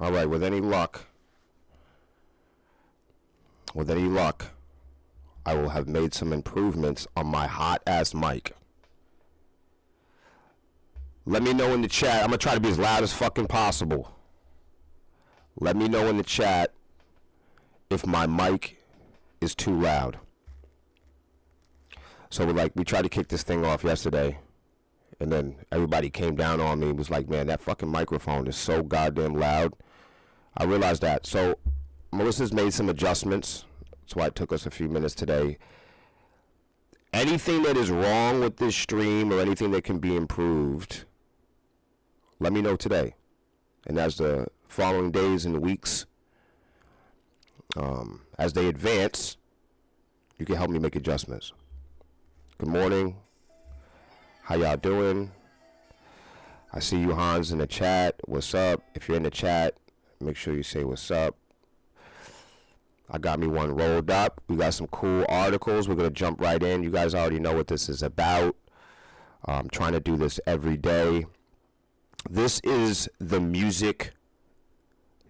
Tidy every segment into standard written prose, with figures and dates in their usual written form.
All right, with any luck, I will have made some improvements on my hot-ass mic. Let me know in the chat. I'm going to try to be as loud as fucking possible. Let me know in the chat if my mic is too loud. So we tried to kick this thing off yesterday, and then everybody came down on me and was like, man, that fucking microphone is so goddamn loud. I realized that. So Melissa's made some adjustments. That's why it took us a few minutes today. Anything that is wrong with this stream or anything that can be improved, let me know today. And as the following days and weeks, as they advance, you can help me make adjustments. Good morning. How y'all doing? I see you, Hans, in the chat. What's up? If you're in the chat, make sure you say what's up. I got me one rolled up. We got some cool articles. We're going to jump right in. You guys already know what this is about. I'm trying to do this every day. This is the music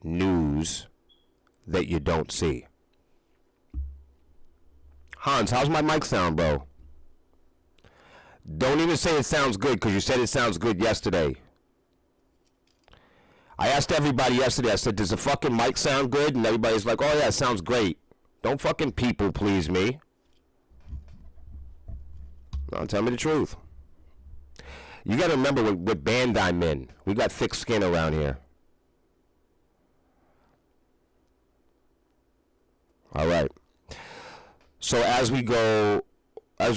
news that you don't see. Hans, how's my mic sound, bro? Don't even say it sounds good, because you said it sounds good yesterday. I asked everybody yesterday, I said, does the fucking mic sound good? And everybody's like, oh yeah, it sounds great. Don't fucking people please me. No, tell me the truth. You gotta remember what band I'm in. We got thick skin around here. All right. So as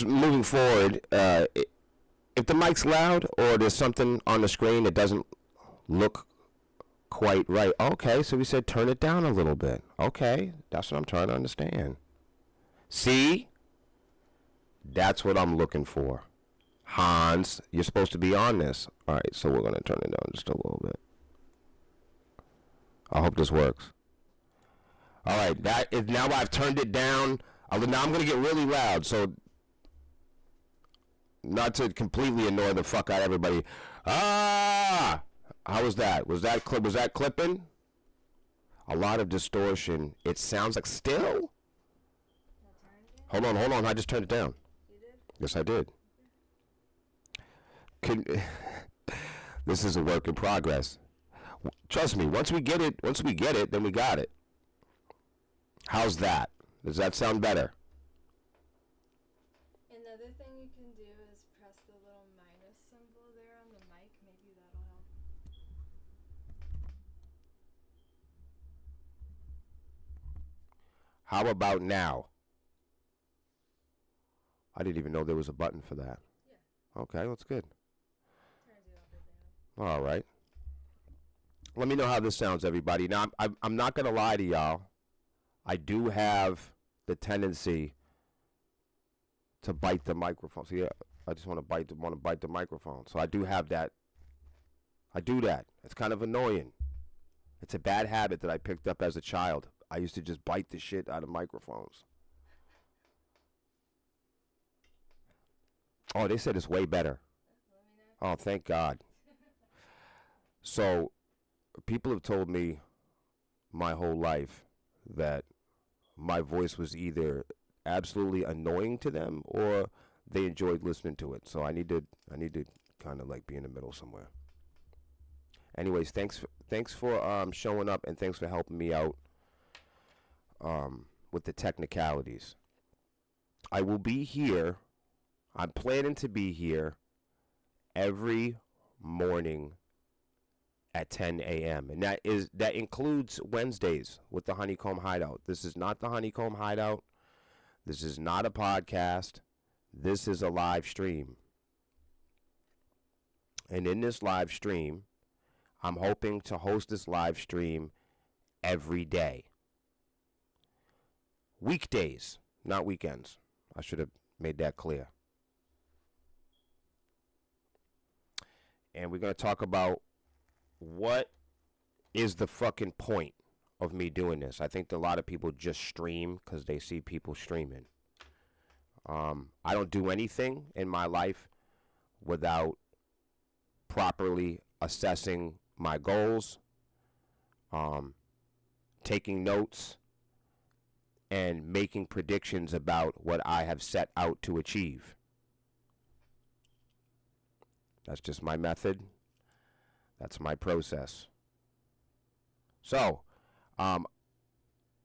moving forward, if the mic's loud or there's something on the screen that doesn't look quite right, okay, so we said turn it down a little bit. Okay, that's what I'm trying to understand. See? That's what I'm looking for. Hans, you're supposed to be on this. All right, so we're going to turn it down just a little bit. I hope this works. All right, now I've turned it down. Now I'm going to get really loud, so not to completely annoy the fuck out of everybody. Ah! How was that? Was that clipping? A lot of distortion. It sounds like still? Hold on. I just turned it down. You did? Yes, I did. This is a work in progress. Trust me, once we get it, then we got it. How's that? Does that sound better? Another thing you can do is press the little minus symbol there on the mic. Maybe that'll help. How about now? I didn't even know there was a button for that. Yeah. Okay, that's good. Turns you up or down. All right. Let me know how this sounds, everybody. Now, I'm not going to lie to y'all. I do have the tendency to bite the microphone. So, yeah, I just want to bite the microphone. So I do have that. I do that. It's kind of annoying. It's a bad habit that I picked up as a child. I used to just bite the shit out of microphones. Oh, they said it's way better. Let me know. Oh, thank God. So, people have told me my whole life that my voice was either absolutely annoying to them or they enjoyed listening to it. So I need to kind of like be in the middle somewhere. Anyways, thanks for showing up, and thanks for helping me out with the technicalities. I will be here. I'm planning to be here every morning at 10 a.m. and that includes Wednesdays with the Honeycomb Hideout. This is not the Honeycomb Hideout. This is not a podcast. This is a live stream. And in this live stream, I'm hoping to host this live stream every day. Weekdays, not weekends. I should have made that clear. And we're going to talk about what is the fucking point of me doing this. I think that a lot of people just stream because they see people streaming. I don't do anything in my life without properly assessing my goals, taking notes and making predictions about what I have set out to achieve. That's just my method. That's my process. So, I'm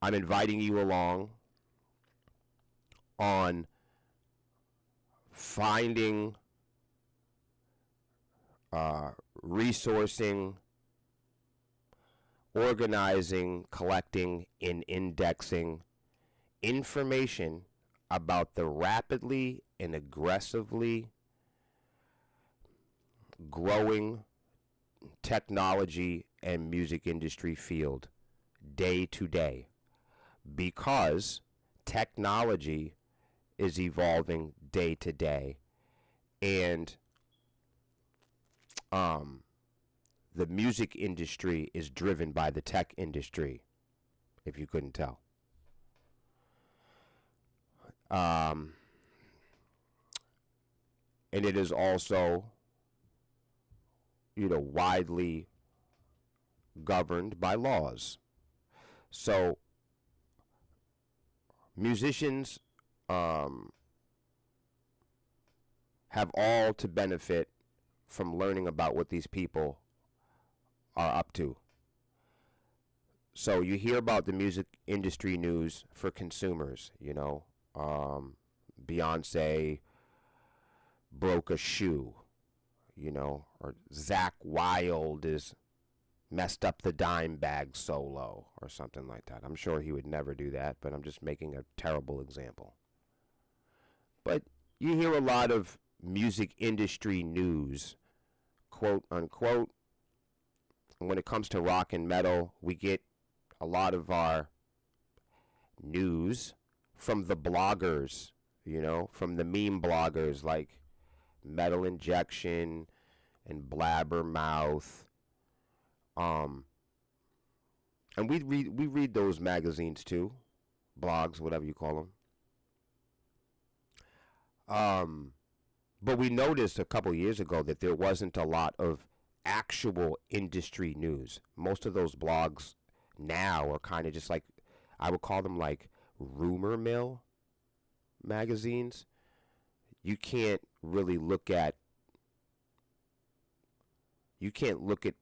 inviting you along on finding, resourcing, organizing, collecting, and indexing information about the rapidly and aggressively growing technology and music industry field day to day, because technology is evolving day to day, and the music industry is driven by the tech industry, if you couldn't tell. And it is also, widely governed by laws. So musicians have all to benefit from learning about what these people are up to. So you hear about the music industry news for consumers, Beyonce broke a shoe, or Zakk Wylde is messed up the dime bag solo or something like that. I'm sure he would never do that, but I'm just making a terrible example. But you hear a lot of music industry news, quote unquote. And when it comes to rock and metal, we get a lot of our news from the bloggers, from the meme bloggers like Metal Injection and Blabbermouth. And we read those magazines too, blogs, whatever you call them. But we noticed a couple years ago that there wasn't a lot of actual industry news. Most of those blogs now are kind of just like, I would call them like rumor mill magazines. You can't really look at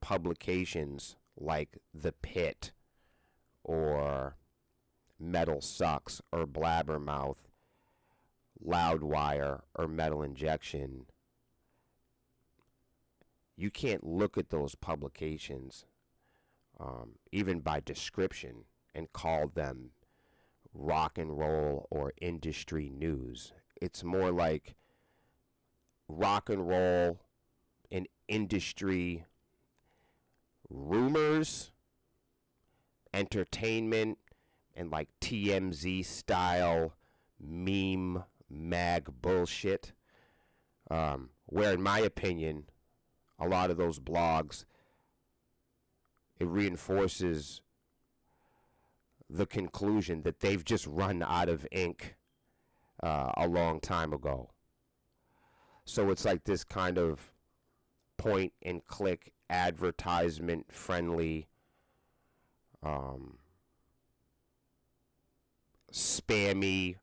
publications like The Pit or Metal Sucks or Blabbermouth, Loudwire, or Metal Injection. You can't look at those publications, even by description, and call them rock and roll or industry news. It's more like rock and roll and industry rumors, entertainment, and like TMZ style meme mag bullshit. Where in my opinion, a lot of those blogs, it reinforces the conclusion that they've just run out of ink a long time ago. So it's like this kind of point and click advertisement friendly spammy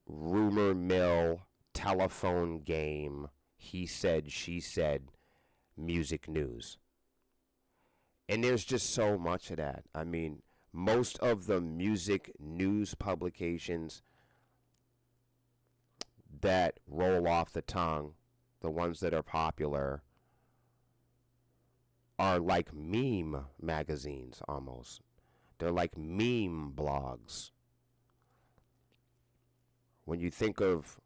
rumor mill telephone game, he said, she said music news. And there's just so much of that. I mean, most of the music news publications that roll off the tongue, the ones that are popular, are like meme magazines almost. They're like meme blogs. When you think of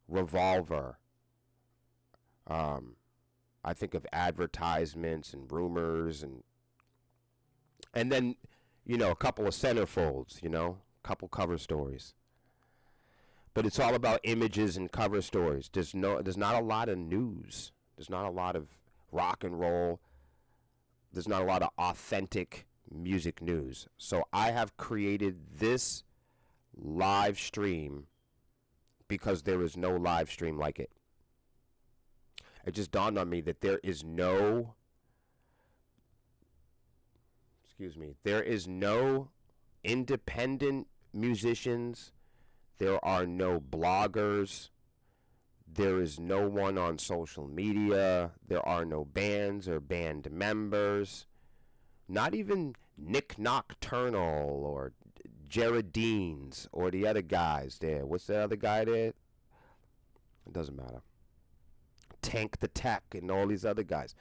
Revolver, I think of advertisements and rumors and then, a couple of centerfolds, a couple cover stories. But it's all about images and cover stories. There's not a lot of news. There's not a lot of rock and roll. There's not a lot of authentic music news. So I have created this live stream because there is no live stream like it. It just dawned on me that there is no excuse me, there is no independent musicians. There are no bloggers. There is no one on social media. There are no bands or band members. Not even Nick Nocturnal or Jared Deans or the other guys there. What's the other guy there? It doesn't matter. Tank the Tech and all these other guys.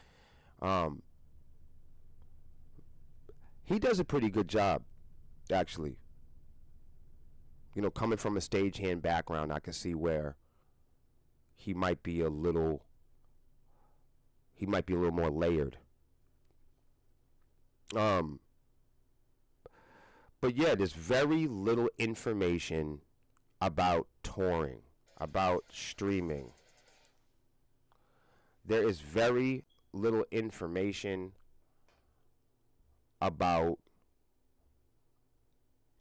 He does a pretty good job, actually. You know, coming from a stagehand background, I can see where he might be a little more layered. But yeah, there's very little information about touring, about streaming. There is very little information about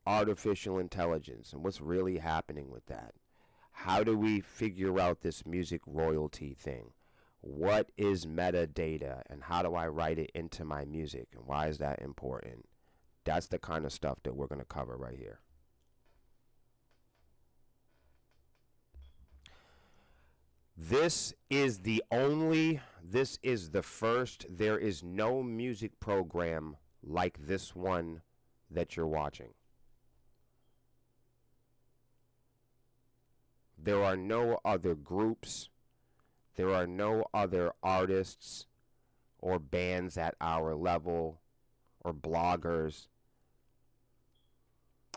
artificial intelligence and what's really happening with that. How do we figure out this music royalty thing? What is metadata and how do I write it into my music and why is that important? That's the kind of stuff that we're going to cover right here. This is the first, there is no music program like this one that you're watching. There are no other groups. There are no other artists or bands at our level or bloggers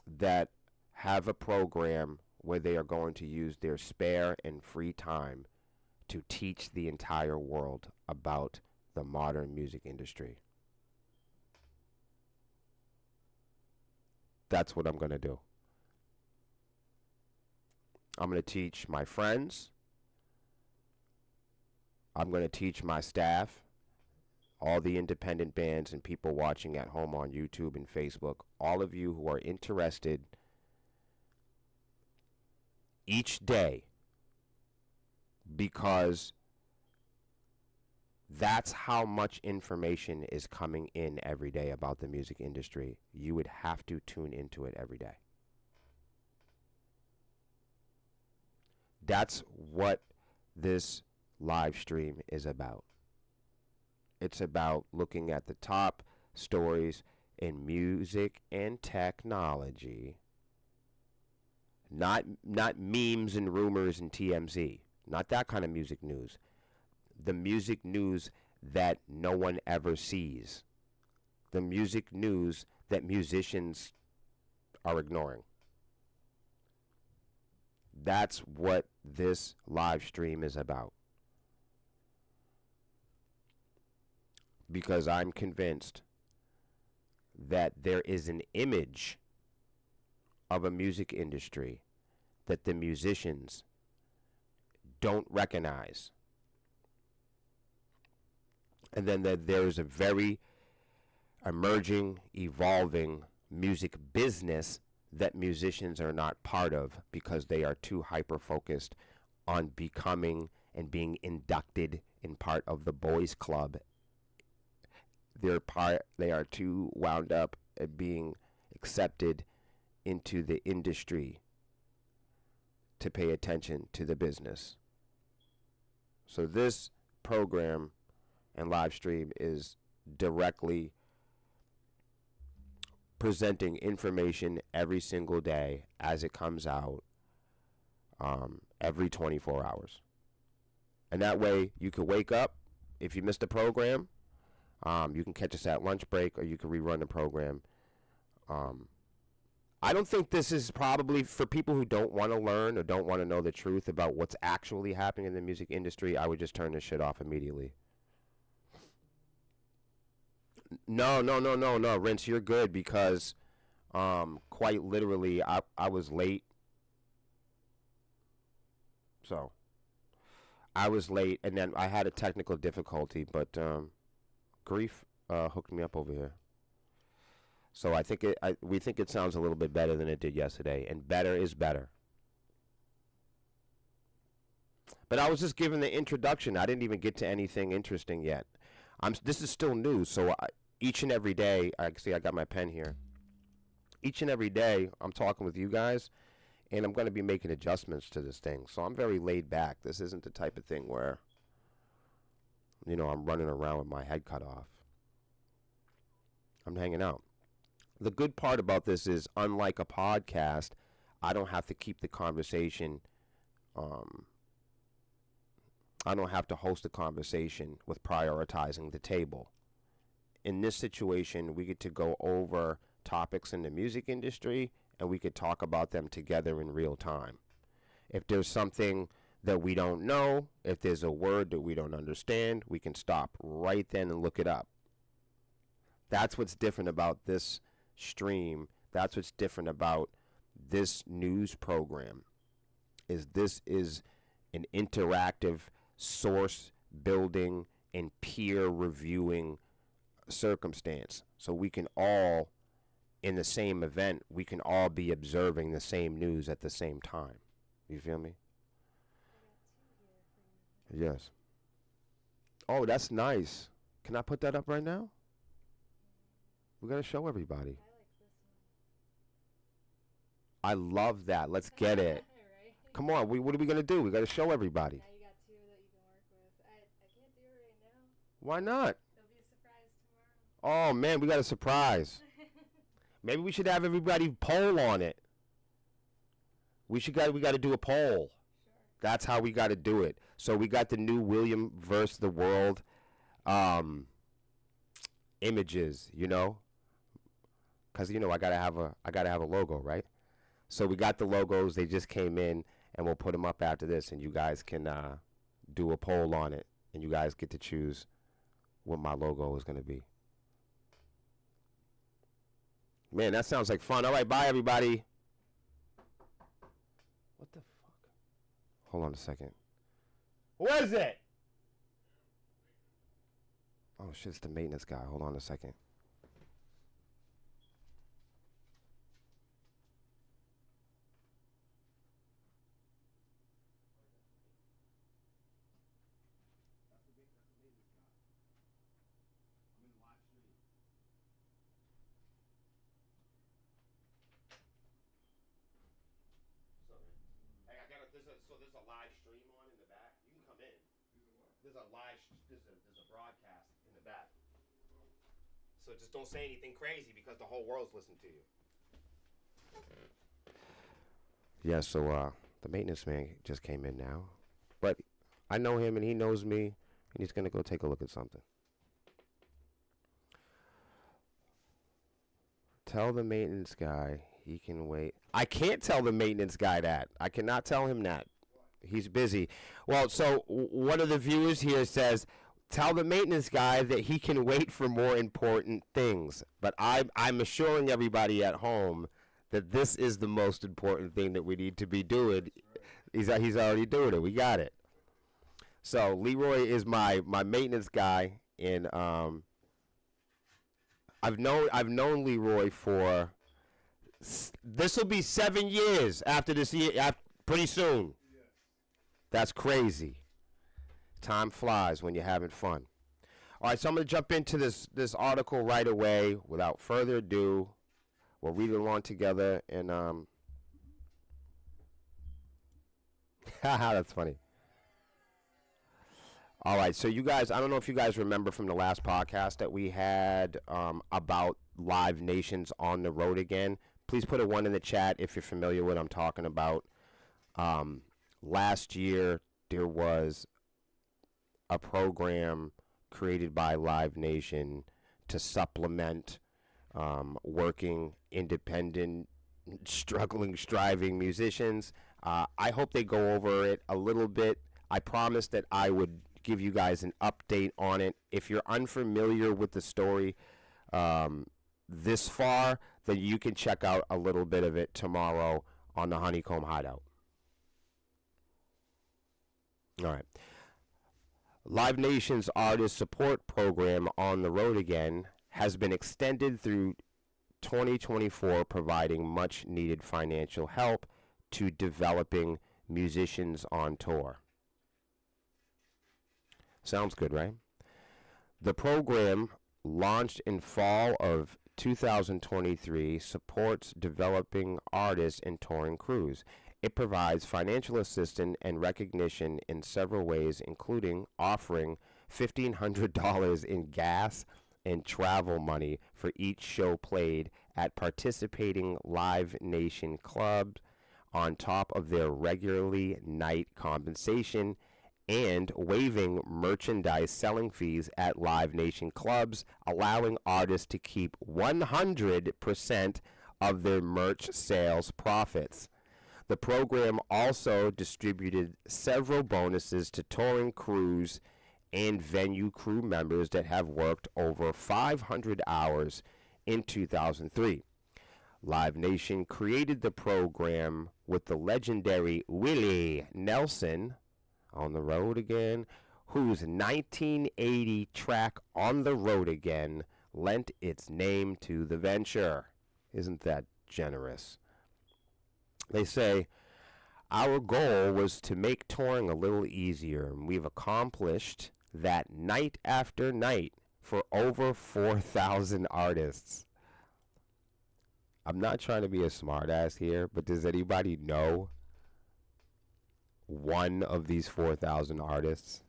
that have a program where they are going to use their spare and free time to teach the entire world about the modern music industry. That's what I'm going to do. I'm going to teach my friends. I'm going to teach my staff, all the independent bands and people watching at home on YouTube and Facebook, all of you who are interested each day, because that's how much information is coming in every day about the music industry. You would have to tune into it every day. That's what this live stream is about. It's about looking at the top stories in music and technology. Not memes and rumors and TMZ. Not that kind of music news. The music news that no one ever sees. The music news that musicians are ignoring. That's what this live stream is about. Because I'm convinced that there is an image of a music industry that the musicians don't recognize. And then that there's a very emerging, evolving music business that musicians are not part of because they are too hyper-focused on becoming and being inducted in part of the boys club. They are too wound up at being accepted into the industry to pay attention to the business. So this program and live stream is directly presenting information every single day as it comes out, every 24 hours. And that way you can wake up. If you missed a program, you can catch us at lunch break, or you can rerun the program. I don't think this is probably for people who don't want to learn or don't want to know the truth about what's actually happening in the music industry. I would just turn this shit off immediately. No, Rinse, you're good, because quite literally I was late. So I was late, and then I had a technical difficulty, but Grief hooked me up over here. So I think we think it sounds a little bit better than it did yesterday, and better is better. But I was just giving the introduction. I didn't even get to anything interesting yet. This is still new, so each and every day, I see I got my pen here. Each and every day, I'm talking with you guys, and I'm going to be making adjustments to this thing. So I'm very laid back. This isn't the type of thing where, I'm running around with my head cut off. I'm hanging out. The good part about this is, unlike a podcast, I don't have to keep the conversation. I don't have to host a conversation with prioritizing the table. In this situation, we get to go over topics in the music industry, and we could talk about them together in real time. If there's something that we don't know, if there's a word that we don't understand, we can stop right then and look it up. That's what's different about this stream. That's what's different about this news program. This is an interactive source building and peer reviewing circumstance. So we can all, in the same event, we can all be observing the same news at the same time. You feel me? Yes. Oh, that's nice. Can I put that up right now? We got to show everybody. I love that. Let's get it. Right? Come on. What are we going to do? We got to show everybody. Now you got two that you can work with. I can't do it right now. Why not? There'll be a surprise tomorrow. Oh, man, we got a surprise. Maybe we should have everybody poll on it. We got to do a poll. Sure. That's how we got to do it. So we got the new William versus the World images, because I gotta have a logo, right? So we got the logos. They just came in, and we'll put them up after this, and you guys can do a poll on it, and you guys get to choose what my logo is gonna be. Man, that sounds like fun. All right, bye everybody. What the fuck? Hold on a second. What is it? Oh shit, it's the maintenance guy. Hold on a second. There's a live stream on in the back. You can come in. There's a broadcast in the back. So just don't say anything crazy because the whole world's listening to you. Yeah, so the maintenance man just came in now. But I know him and he knows me, and he's gonna go take a look at something. Tell the maintenance guy he can wait. I can't tell the maintenance guy that. I cannot tell him that. He's busy. Well, so one of the viewers here says, tell the maintenance guy that he can wait for more important things. But I'm assuring everybody at home that this is the most important thing that we need to be doing. He's already doing it. We got it. So Leroy is my maintenance guy, and I've known Leroy for this will be 7 years after this year. Pretty soon. That's crazy. Time flies when you're having fun. All right, so I'm going to jump into this article right away without further ado. We'll read it along together, and haha, that's funny. All right, so you guys, I don't know if you guys remember from the last podcast that we had about Live Nation's On the Road Again. Please put a 1 in the chat if you're familiar with what I'm talking about. Last year, there was a program created by Live Nation to supplement working, independent, struggling, striving musicians. I hope they go over it a little bit. I promised that I would give you guys an update on it. If you're unfamiliar with the story this far, then you can check out a little bit of it tomorrow on the Honeycomb Hideout. All right. Live Nation's artist support program On the Road Again has been extended through 2024, providing much needed financial help to developing musicians on tour. Sounds good, right? The program launched in fall of 2023, supports developing artists and touring crews. It provides financial assistance and recognition in several ways, including offering $1,500 in gas and travel money for each show played at participating Live Nation clubs on top of their regularly night compensation, and waiving merchandise selling fees at Live Nation clubs, allowing artists to keep 100% of their merch sales profits. The program also distributed several bonuses to touring crews and venue crew members that have worked over 500 hours in 2003. Live Nation created the program with the legendary Willie Nelson, On the Road Again, whose 1980 track On the Road Again lent its name to the venture. Isn't that generous? They say, our goal was to make touring a little easier, and we've accomplished that night after night for over 4,000 artists. I'm not trying to be a smartass here, but does anybody know one of these 4,000 artists?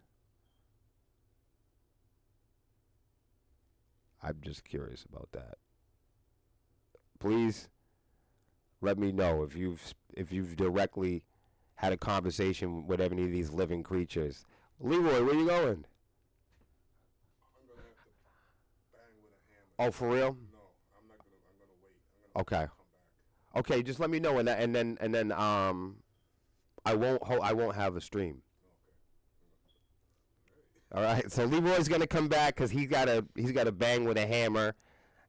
I'm just curious about that. Please let me know if you've directly had a conversation with any of these living creatures. Leroy, where you going? I'm gonna have to bang with a hammer. Oh, for real? No, I'm not gonna. I'm gonna wait. I'm gonna Okay. come back. Okay, just let me know, and then I won't have a stream. All right, so Leroy's gonna come back because he's gotta bang with a hammer.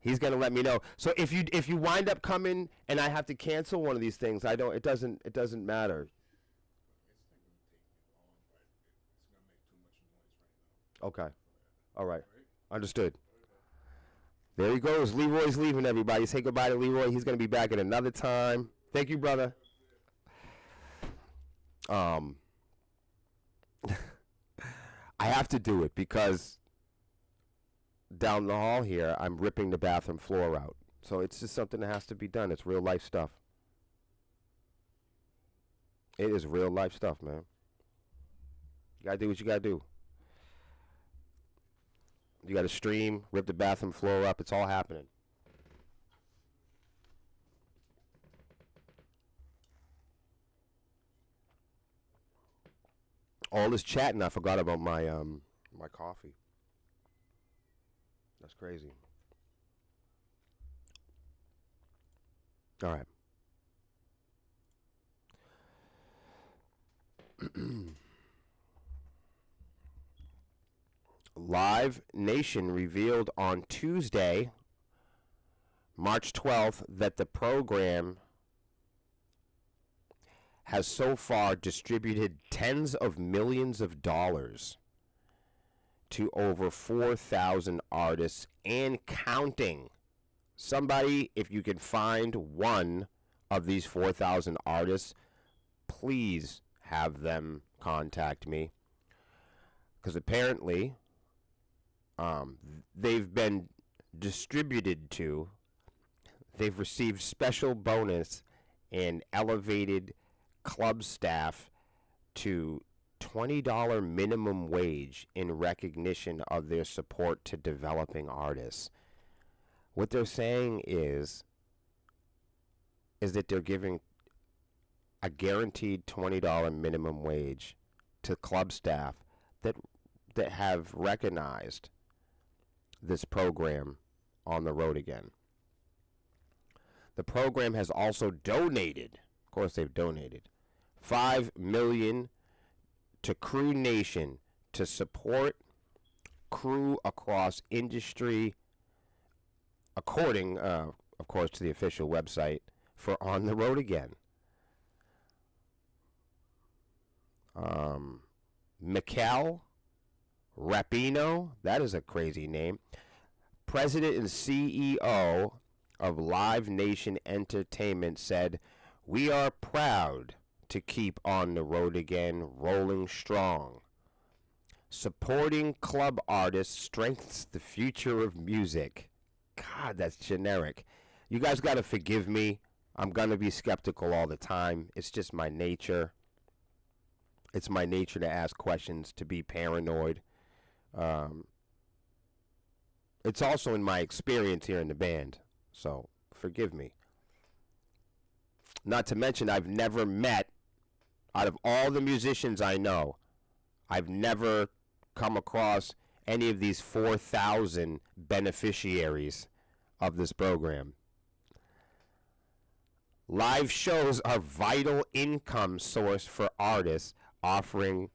He's gonna let me know. So if you wind up coming and I have to cancel one of these things, it doesn't matter. It's not gonna take me long, but it's gonna make too much noise right now. Okay. All right. Understood. There he goes. Leroy's leaving, everybody. Say goodbye to Leroy. He's gonna be back at another time. Thank you, brother. I have to do it because down the hall here, I'm ripping the bathroom floor out. So it's just something that has to be done. It's real life stuff. It is real life stuff, man. You gotta do what you gotta do. You gotta stream, rip the bathroom floor up. It's all happening. All this chatting, I forgot about my my coffee. That's crazy. All right. Live Nation revealed on Tuesday, March 12th, that the program has so far distributed tens of millions of dollars to over 4,000 artists and counting. Somebody, if you can find one of these 4,000 artists, please have them contact me. Because apparently, they've been distributed to, they've received special bonus and elevated club staff to $20 minimum wage in recognition of their support to developing artists. What they're saying is that they're giving a guaranteed $20 minimum wage to club staff that have recognized this program On the Road Again. The program has also donated, of course they've donated, $5 million to Crew Nation to support crew across industry, according, of course, to the official website for On the Road Again. Mikel Rapino, that is a crazy name, president and CEO of Live Nation Entertainment, said, "We are proud to keep On the Road Again rolling strong. Supporting club artists strengthens the future of music. God, that's generic. You guys got to forgive me. I'm going to be skeptical all the time. It's just my nature. It's my nature to ask questions, to be paranoid. It's also in my experience here in the band. So forgive me. Not to mention, I've never met, out of all the musicians I know, I've never come across any of these 4,000 beneficiaries of this program. Live shows are vital income source for artists, often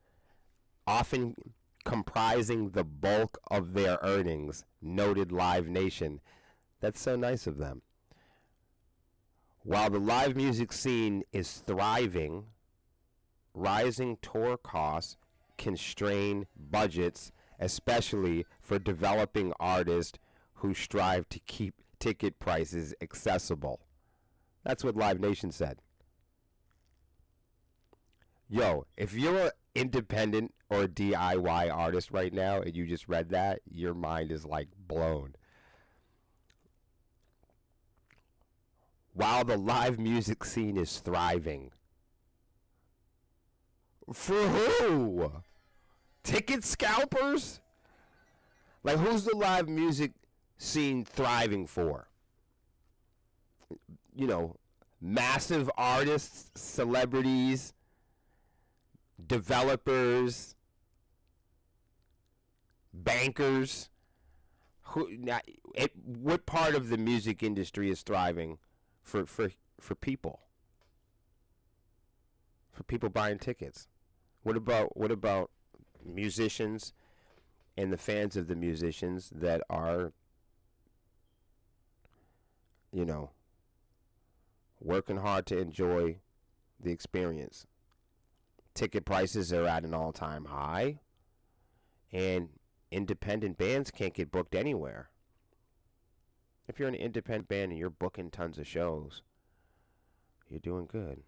comprising the bulk of their earnings, noted Live Nation. That's so nice of them. While the live music scene is thriving, rising tour costs constrain budgets, especially for developing artists who strive to keep ticket prices accessible. That's what Live Nation said. Yo, if you're an independent or a DIY artist right now and you just read that, your mind is like blown. While the live music scene is thriving. For who? Ticket scalpers? Like, who's the live music scene thriving for? You know, massive artists, celebrities, developers, bankers. What part of the music industry is thriving for people? For people buying tickets? What about musicians and the fans of the musicians that are, you know, working hard to enjoy the experience? Ticket prices are at an all-time high, and independent bands can't get booked anywhere. If you're an independent band and you're booking tons of shows, you're doing good.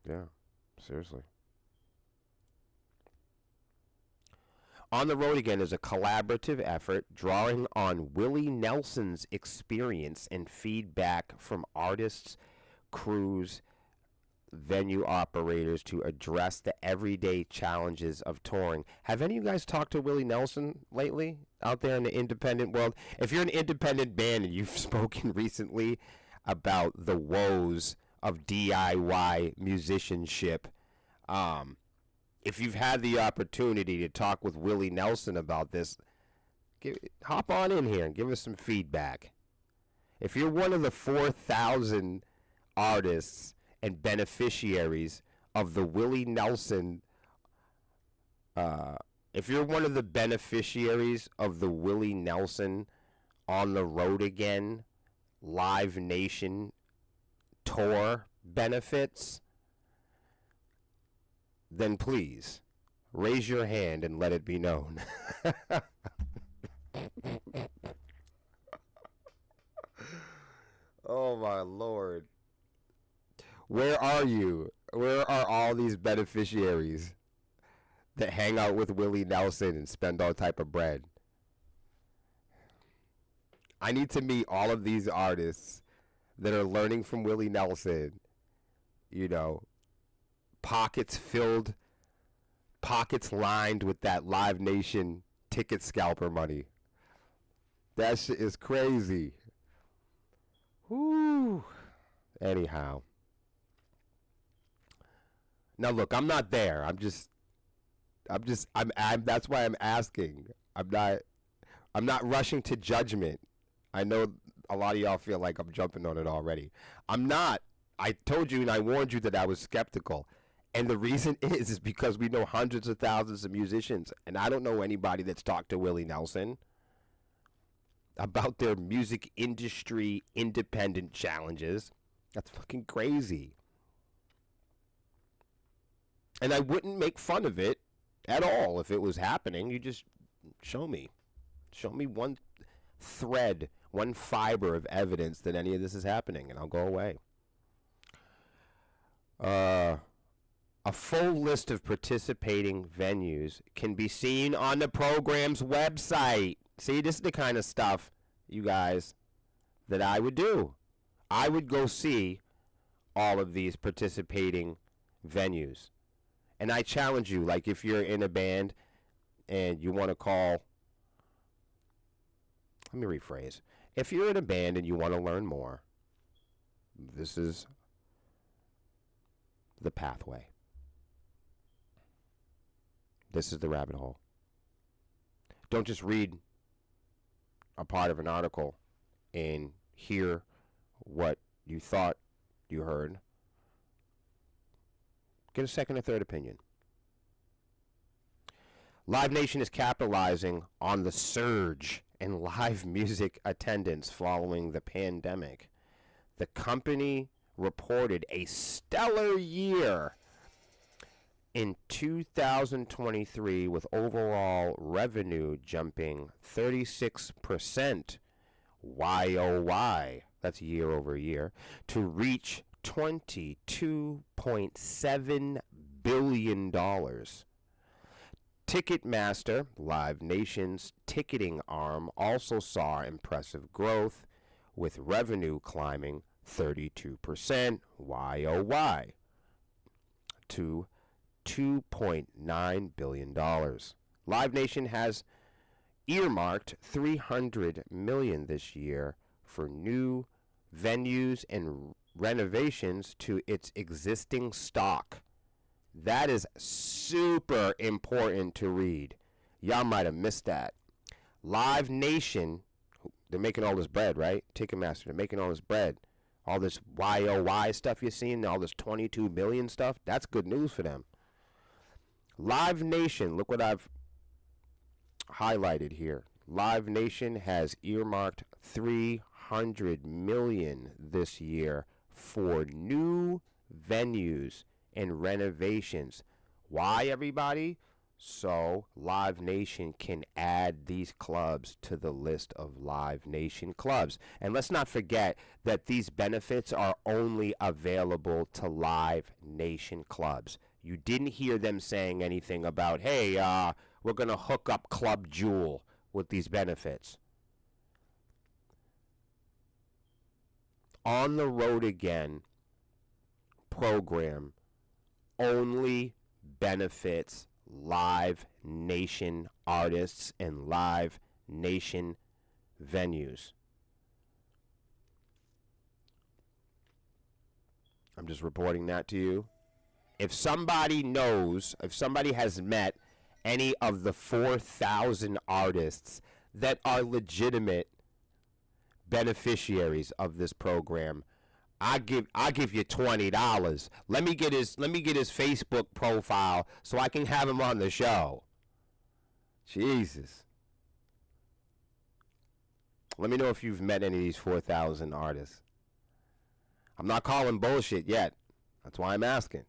Yeah, seriously. On the Road Again is a collaborative effort drawing on Willie Nelson's experience and feedback from artists, crews, venue operators to address the everyday challenges of touring. Have any of you guys talked to Willie Nelson lately out there in the independent world? If you're an independent band and you've spoken recently about the woes of DIY musicianship, if you've had the opportunity to talk with Willie Nelson about this, hop on in here and give us some feedback. If you're one of the 4,000 artists and beneficiaries of the Willie Nelson, if you're one of the beneficiaries of the Willie Nelson On the Road Again Live Nation tour benefits, then please raise your hand and let it be known. Oh my Lord. Where are you? Where are all these beneficiaries that hang out with Willie Nelson and spend all type of bread? I need to meet all of these artists that are learning from Willie Nelson. You know, pockets filled, pockets lined with that Live Nation ticket scalper money. That shit is crazy. Whoo. Anyhow. Now look, I'm not there. I'm that's why I'm asking. I'm not rushing to judgment. I know a lot of y'all feel like I'm jumping on it already. I'm not. I told you and I warned you that I was skeptical. And the reason is because we know hundreds of thousands of musicians. And I don't know anybody that's talked to Willie Nelson about their music industry independent challenges. That's fucking crazy. And I wouldn't make fun of it at all if it was happening. You just show me. Show me one thread, one fiber of evidence that any of this is happening, and I'll go away. A full list of participating venues can be seen on the program's website. See, this is the kind of stuff, you guys, that I would do. I would go see all of these participating venues. And I challenge you, like if you're in a band and you want to call, let me rephrase. If you're in a band and you want to learn more, this is the pathway. This is the rabbit hole. Don't just read a part of an article and hear what you thought you heard. Get a second or third opinion. Live Nation is capitalizing on the surge in live music attendance following the pandemic. The company reported a stellar year in 2023 with overall revenue jumping 36% YOY, that's year over year, to reach $22.7 billion. Ticketmaster, Live Nation's ticketing arm, also saw impressive growth, with revenue climbing 32% YOY to $2.9 billion. Live Nation has earmarked $300 million this year for new venues and renovations to its existing stock. That is super important to read. Y'all might have missed that. Live Nation, they're making all this bread, right? Ticketmaster, they're making all this bread. All this YOY stuff you're seeing, all this 22 billion stuff, that's good news for them. Live Nation, look what I've highlighted here. Live Nation has earmarked $300 million this year for new venues and renovations. Why, everybody? So Live Nation can add these clubs to the list of Live Nation clubs. And let's not forget that these benefits are only available to Live Nation clubs. You didn't hear them saying anything about, hey, we're going to hook up Club Jewel with these benefits. On the Road Again program only benefits Live Nation artists and Live Nation venues. I'm just reporting that to you. If somebody knows, if somebody has met any of the 4,000 artists that are legitimate beneficiaries of this program, I give you $20. Let me get his Facebook profile so I can have him on the show. Jesus. Let me know if you've met any of these 4,000 artists. I'm not calling bullshit yet. That's why I'm asking.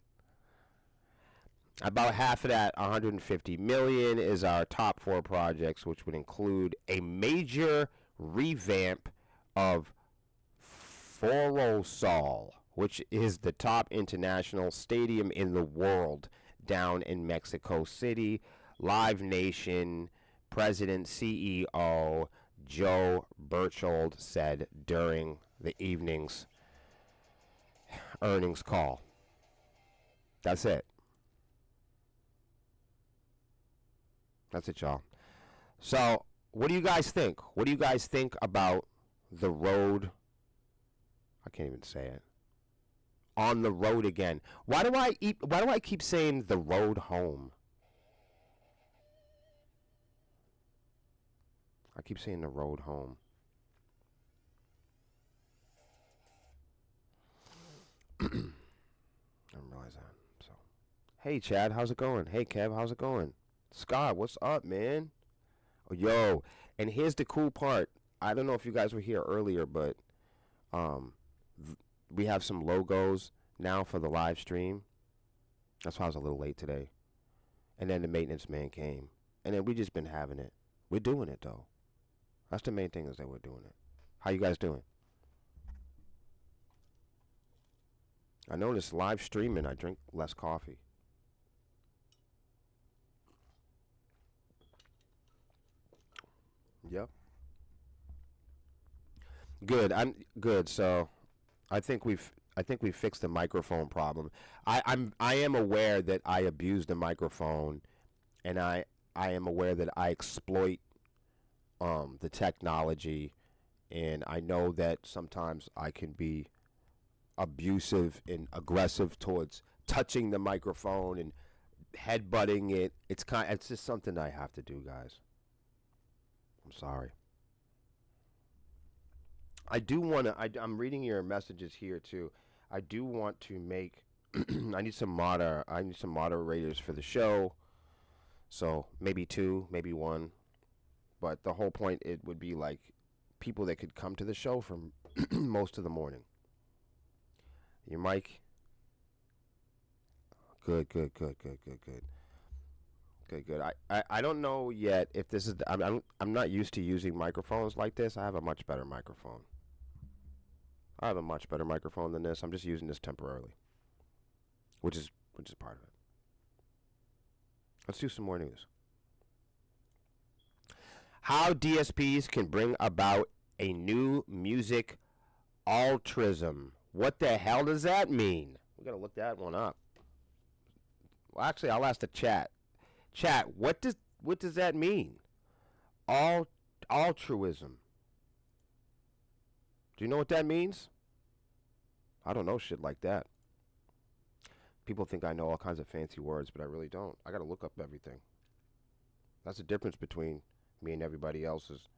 About half of that, $150 million, is our top 4 projects, which would include a major revamp of Foro Sol, which is the top international stadium in the world down in Mexico City. Live Nation President CEO Joe Berchtold said during the evening's earnings call. That's it. That's it, y'all. So, what do you guys think? What do you guys think about the road? I can't even say it. On the road again. Why do I keep saying the road home? I keep saying the road home. I didn't realize that. So, hey Chad, how's it going? Hey Kev, how's it going? Scott, what's up, man? Oh, yo, and here's the cool part. I don't know if you guys were here earlier, but we have some logos now for the live stream. That's why I was a little late today. And then the maintenance man came. And then we just been having it. We're doing it, though. That's the main thing, is that we're doing it. How you guys doing? I noticed live streaming, I drink less coffee. Yep. Good. I'm good. So, I think we've fixed the microphone problem. I am aware that I abuse the microphone, and I am aware that I exploit the technology, and I know that sometimes I can be abusive and aggressive towards touching the microphone and headbutting it. It's just something I have to do, guys. I'm sorry. I do want to. I'm reading your messages here too. I do want to make. I need some moderators for the show. So maybe two, maybe one. But the whole point it would be like people that could come to the show from most of the morning. Your mic. Good, good, good, good, good, good. Good, good. I don't know yet if this is. I'm not used to using microphones like this. I have a much better microphone. I have a much better microphone than this. I'm just using this temporarily, which is part of it. Let's do some more news. How DSPs can bring about a new music altruism. What the hell does that mean? We gotta look that one up. Well, actually, I'll ask the chat. Chat, what does that mean? Altruism. Do you know what that means? I don't know shit like that. People think I know all kinds of fancy words, but I really don't. I gotta look up everything. That's the difference between me and everybody else's.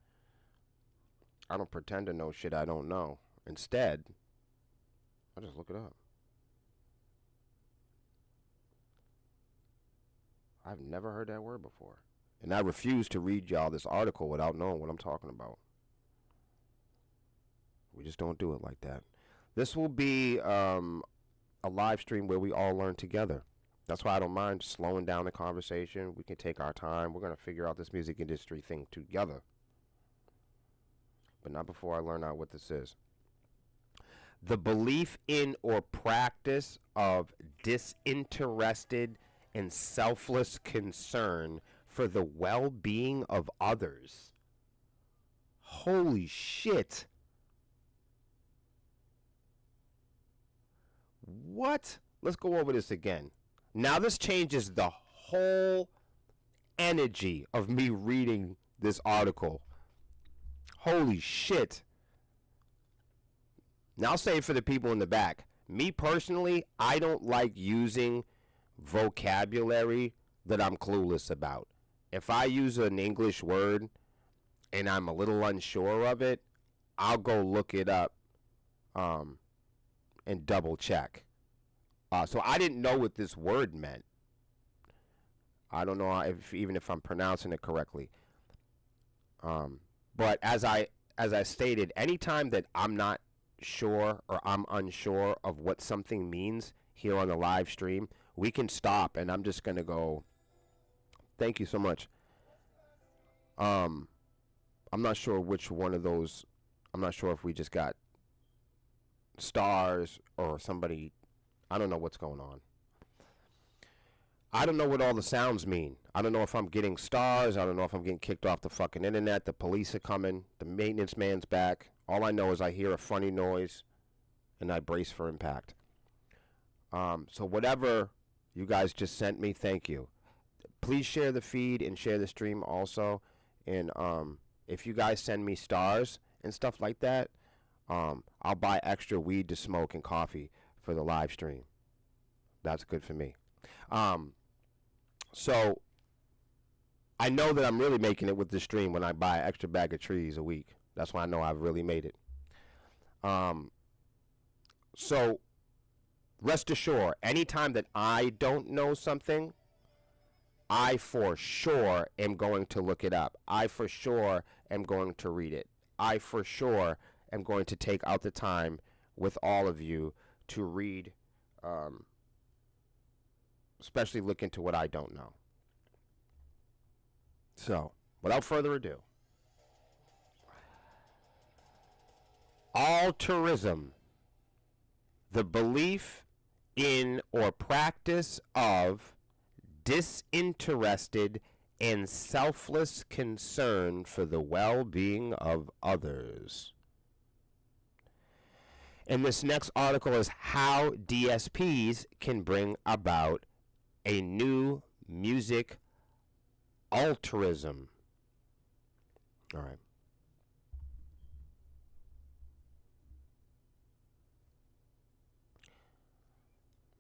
I don't pretend to know shit I don't know. Instead, I just look it up. I've never heard that word before. And I refuse to read y'all this article without knowing what I'm talking about. We just don't do it like that. This will be a live stream where we all learn together. That's why I don't mind slowing down the conversation. We can take our time. We're going to figure out this music industry thing together. But not before I learn out what this is. The belief in or practice of disinterested and selfless concern for the well-being of others. Holy shit. What? Let's go over this again. Now this changes the whole energy of me reading this article. Holy shit. Now I'll say for the people in the back. Me personally, I don't like using vocabulary that I'm clueless about. If I use an English word and I'm a little unsure of it, I'll go look it up and double check. So I didn't know what this word meant. I don't know even if I'm pronouncing it correctly. But as I stated, anytime that I'm not sure or I'm unsure of what something means here on the live stream, we can stop and I'm just going to go, thank you so much. I'm not sure which one of those, I'm not sure if we just got stars or somebody, I don't know what's going on. I don't know what all the sounds mean. I don't know if I'm getting stars. I don't know if I'm getting kicked off the fucking internet. The police are coming. The maintenance man's back. All I know is I hear a funny noise and I brace for impact. So whatever you guys just sent me, thank you. Please share the feed and share the stream also. And if you guys send me stars and stuff like that, I'll buy extra weed to smoke and coffee for the live stream. That's good for me. So I know that I'm really making it with the stream when I buy an extra bag of trees a week. That's why I know I've really made it. So rest assured, anytime that I don't know something, I for sure am going to look it up. I for sure am going to read it. I for sure am going to take out the time with all of you to read, especially look into what I don't know. So, without further ado, altruism, the belief in or practice of disinterested and selfless concern for the well-being of others. And this next article is how DSPs can bring about a new music altruism. All right.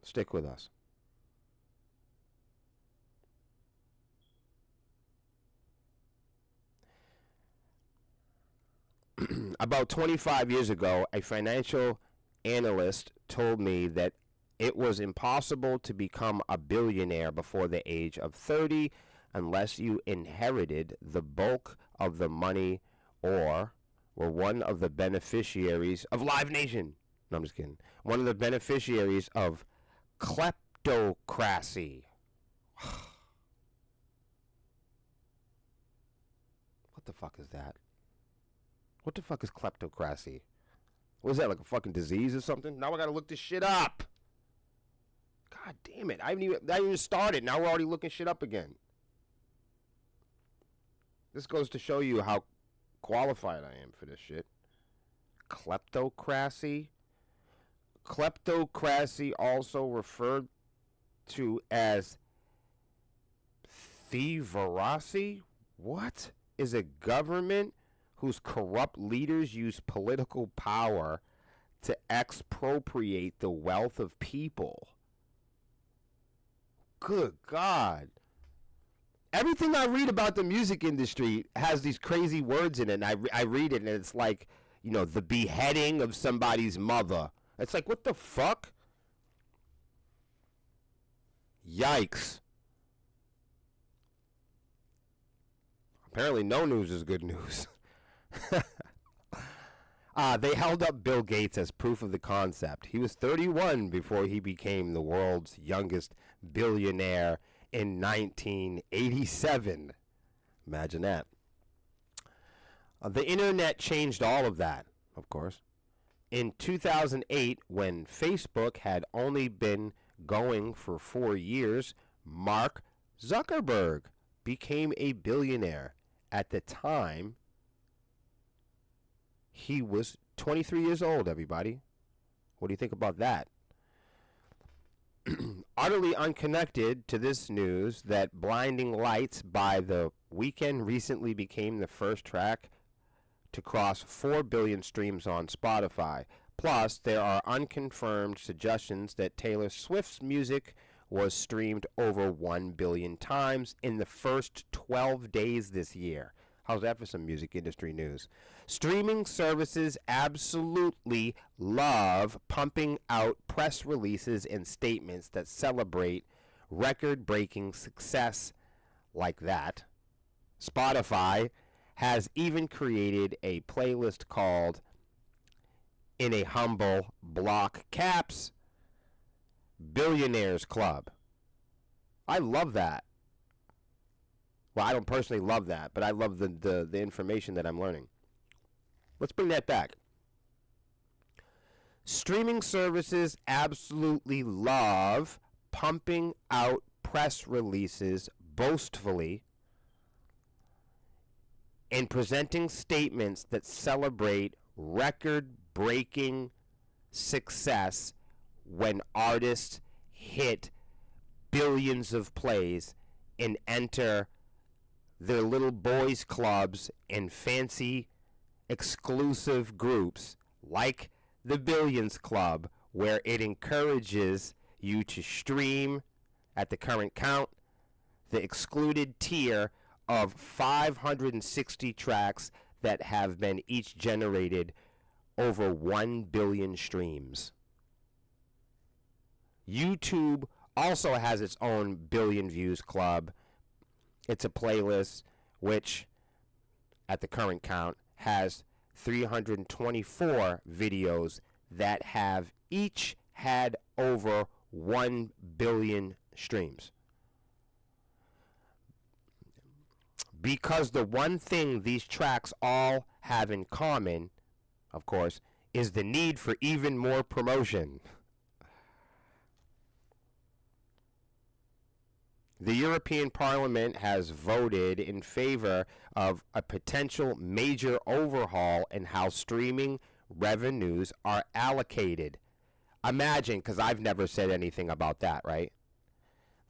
Stick with us. About 25 years ago, a financial analyst told me that it was impossible to become a billionaire before the age of 30 unless you inherited the bulk of the money or were one of the beneficiaries of Live Nation. No, I'm just kidding. One of the beneficiaries of kleptocracy. What the fuck is that? What the fuck is kleptocracy? What is that, like a fucking disease or something? Now I gotta look this shit up. God damn it. I haven't even started. Now we're already looking shit up again. This goes to show you how qualified I am for this shit. Kleptocracy? Kleptocracy, also referred to as thievery? What? Is a government whose corrupt leaders use political power to expropriate the wealth of people. Good God. Everything I read about the music industry has these crazy words in it, and I read it, and it's like, you know, the beheading of somebody's mother. It's like, what the fuck? Yikes. Apparently no news is good news. They held up Bill Gates as proof of the concept. He was 31 before he became the world's youngest billionaire in 1987. Imagine that. The internet changed all of that, of course. In 2008, when Facebook had only been going for 4 years, Mark Zuckerberg became a billionaire. At the time, he was 23 years old, everybody. What do you think about that? Utterly unconnected to this news that Blinding Lights by The Weeknd recently became the first track to cross 4 billion streams on Spotify. Plus, there are unconfirmed suggestions that Taylor Swift's music was streamed over 1 billion times in the first 12 days this year. How's that for some music industry news? Streaming services absolutely love pumping out press releases and statements that celebrate record-breaking success like that. Spotify has even created a playlist called, in a humble block caps, Billionaires Club. I love that. Well, I don't personally love that, but I love the information that I'm learning. Let's bring that back. Streaming services absolutely love pumping out press releases boastfully and presenting statements that celebrate record-breaking success when artists hit billions of plays and enter their little boys clubs and fancy exclusive groups like the Billions Club, where it encourages you to stream, at the current count, the excluded tier of 560 tracks that have been each generated over 1 billion streams. YouTube also has its own billion views club. It's a playlist which, at the current count, has 324 videos that have each had over 1 billion streams. Because the one thing these tracks all have in common, of course, is the need for even more promotion. The European Parliament has voted in favor of a potential major overhaul in how streaming revenues are allocated. Imagine, because I've never said anything about that, right?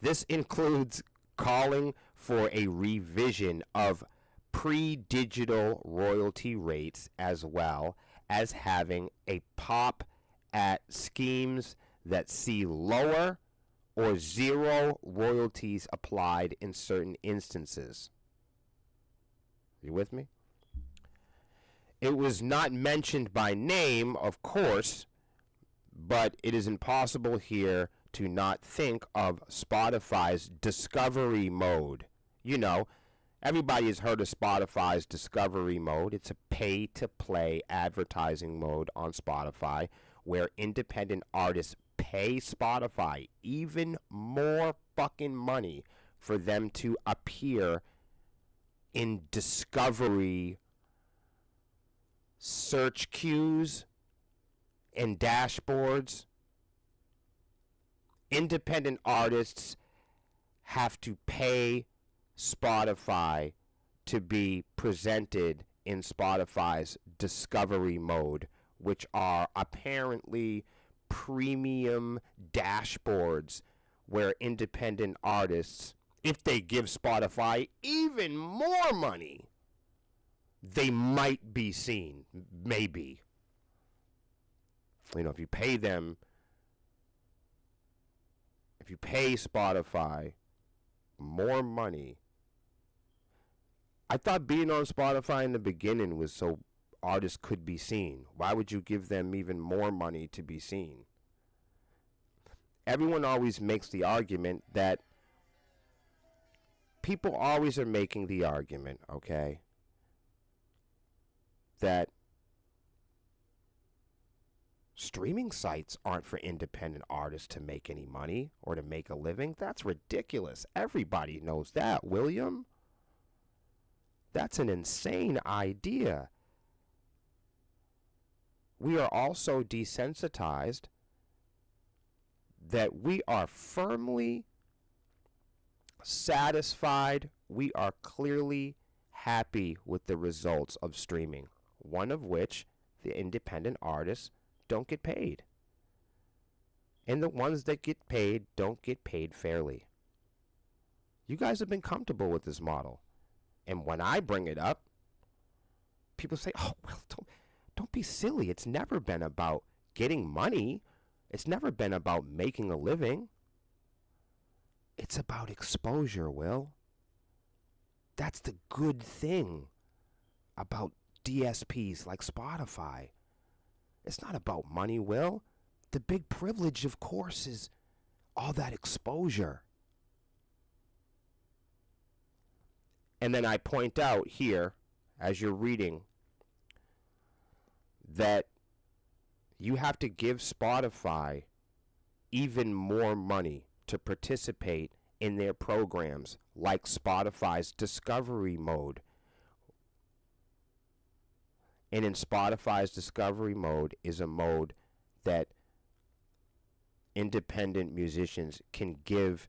This includes calling for a revision of pre-digital royalty rates, as well as having a pop at schemes that see lower or zero royalties applied in certain instances. You with me? It was not mentioned by name, of course, but it is impossible here to not think of Spotify's discovery mode. You know, everybody has heard of Spotify's discovery mode. It's a pay-to-play advertising mode on Spotify where independent artists pay Spotify even more fucking money for them to appear in discovery search queues and dashboards. Independent artists have to pay Spotify to be presented in Spotify's discovery mode, which are apparently premium dashboards where independent artists, if they give Spotify even more money, they might be seen. Maybe. You know, if you pay them, if you pay Spotify more money. I thought being on Spotify in the beginning was so artists could be seen. Why would you give them even more money to be seen? Everyone always makes the argument that people always are making the argument, okay, that streaming sites aren't for independent artists to make any money or to make a living. That's ridiculous. Everybody knows that, William. That's an insane idea. We are also desensitized that we are firmly satisfied. We are clearly happy with the results of streaming, one of which the independent artists don't get paid. And the ones that get paid don't get paid fairly. You guys have been comfortable with this model. And when I bring it up, people say, oh, well, don't be silly. It's never been about getting money. It's never been about making a living. It's about exposure, Will. That's the good thing about DSPs like Spotify. It's not about money, Will. The big privilege, of course, is all that exposure. And then I point out here, as you're reading, that you have to give Spotify even more money to participate in their programs, like Spotify's discovery mode. And in Spotify's discovery mode is a mode that independent musicians can give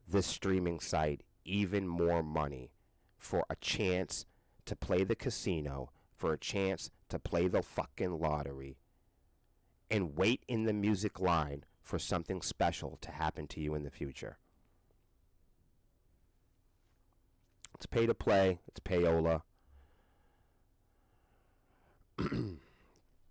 the streaming site even more money for a chance to play the casino, for a chance to play the fucking lottery, and wait in the music line for something special to happen to you in the future. It's pay to play. It's payola.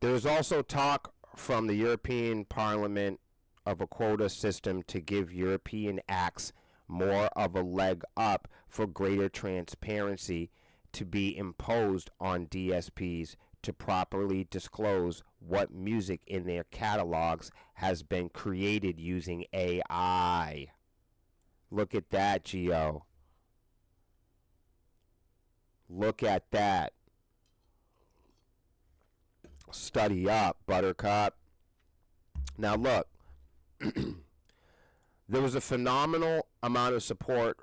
There is also talk from the European Parliament of a quota system to give European acts more of a leg up for greater transparency to be imposed on DSPs to properly disclose what music in their catalogs has been created using AI. Look at that, Gio. Look at that. Study up, Buttercup. Now look, there was a phenomenal amount of support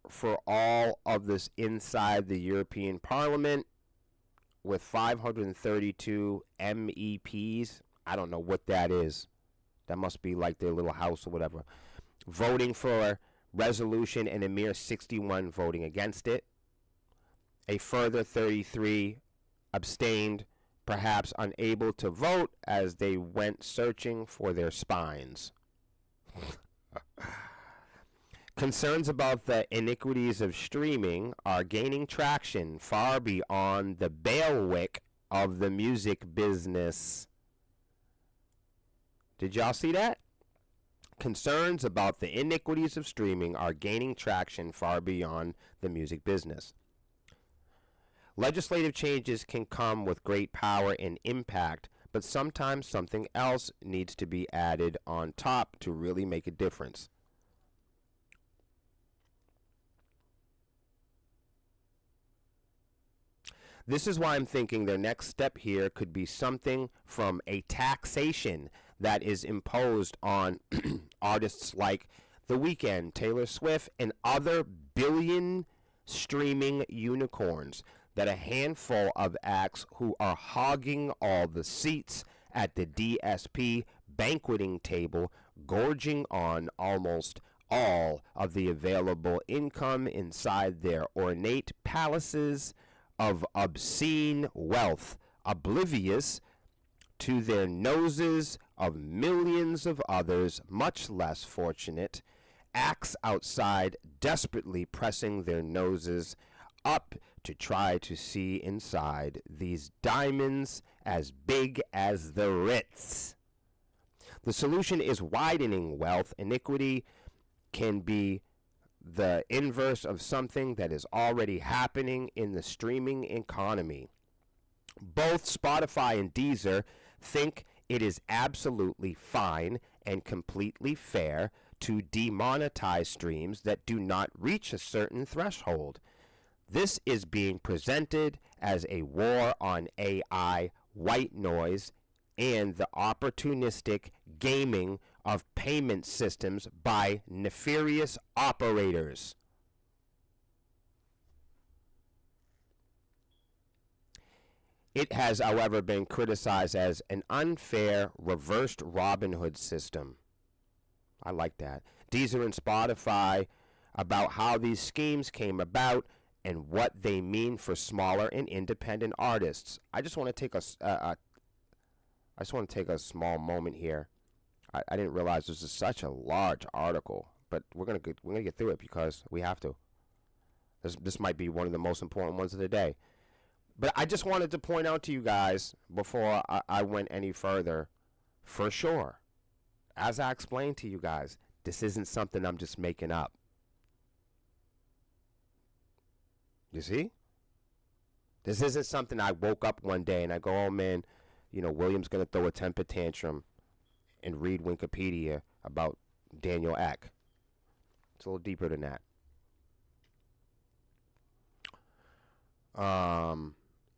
for all of this inside the European Parliament with 532 MEPs. I don't know what that is. That must be like their little house or whatever. Voting for resolution and a mere 61 voting against it. A further 33 abstained, perhaps unable to vote as they went searching for their spines. Concerns about the iniquities of streaming are gaining traction far beyond the bailiwick of the music business. Did y'all see that? Concerns about the iniquities of streaming are gaining traction far beyond the music business. Legislative changes can come with great power and impact, but sometimes something else needs to be added on top to really make a difference. This is why I'm thinking their next step here could be something from a taxation that is imposed on artists like The Weeknd, Taylor Swift, and other billion streaming unicorns, that a handful of acts who are hogging all the seats at the DSP banqueting table, gorging on almost all of the available income inside their ornate palaces of obscene wealth, oblivious to their noses of millions of others much less fortunate, acts outside desperately pressing their noses up to try to see inside these diamonds as big as the Ritz. The solution is widening wealth. Iniquity can be the inverse of something that is already happening in the streaming economy. Both Spotify and Deezer think it is absolutely fine and completely fair to demonetize streams that do not reach a certain threshold. This is being presented as a war on AI, white noise, and the opportunistic gaming of payment systems by nefarious operators. It has, however, been criticized as an unfair, reversed Robin Hood system. I like that. Deezer and Spotify about how these schemes came about and what they mean for smaller and independent artists. I just want to take a small moment here. I didn't realize this is such a large article, but we're gonna get through it because we have to. This might be one of the most important ones of the day. But I just wanted to point out to you guys before I went any further, for sure, as I explained to you guys, this isn't something I'm just making up. You see? This isn't something I woke up one day and I go, oh man, William's going to throw a temper tantrum and read Wikipedia about Daniel Ek. It's a little deeper than that.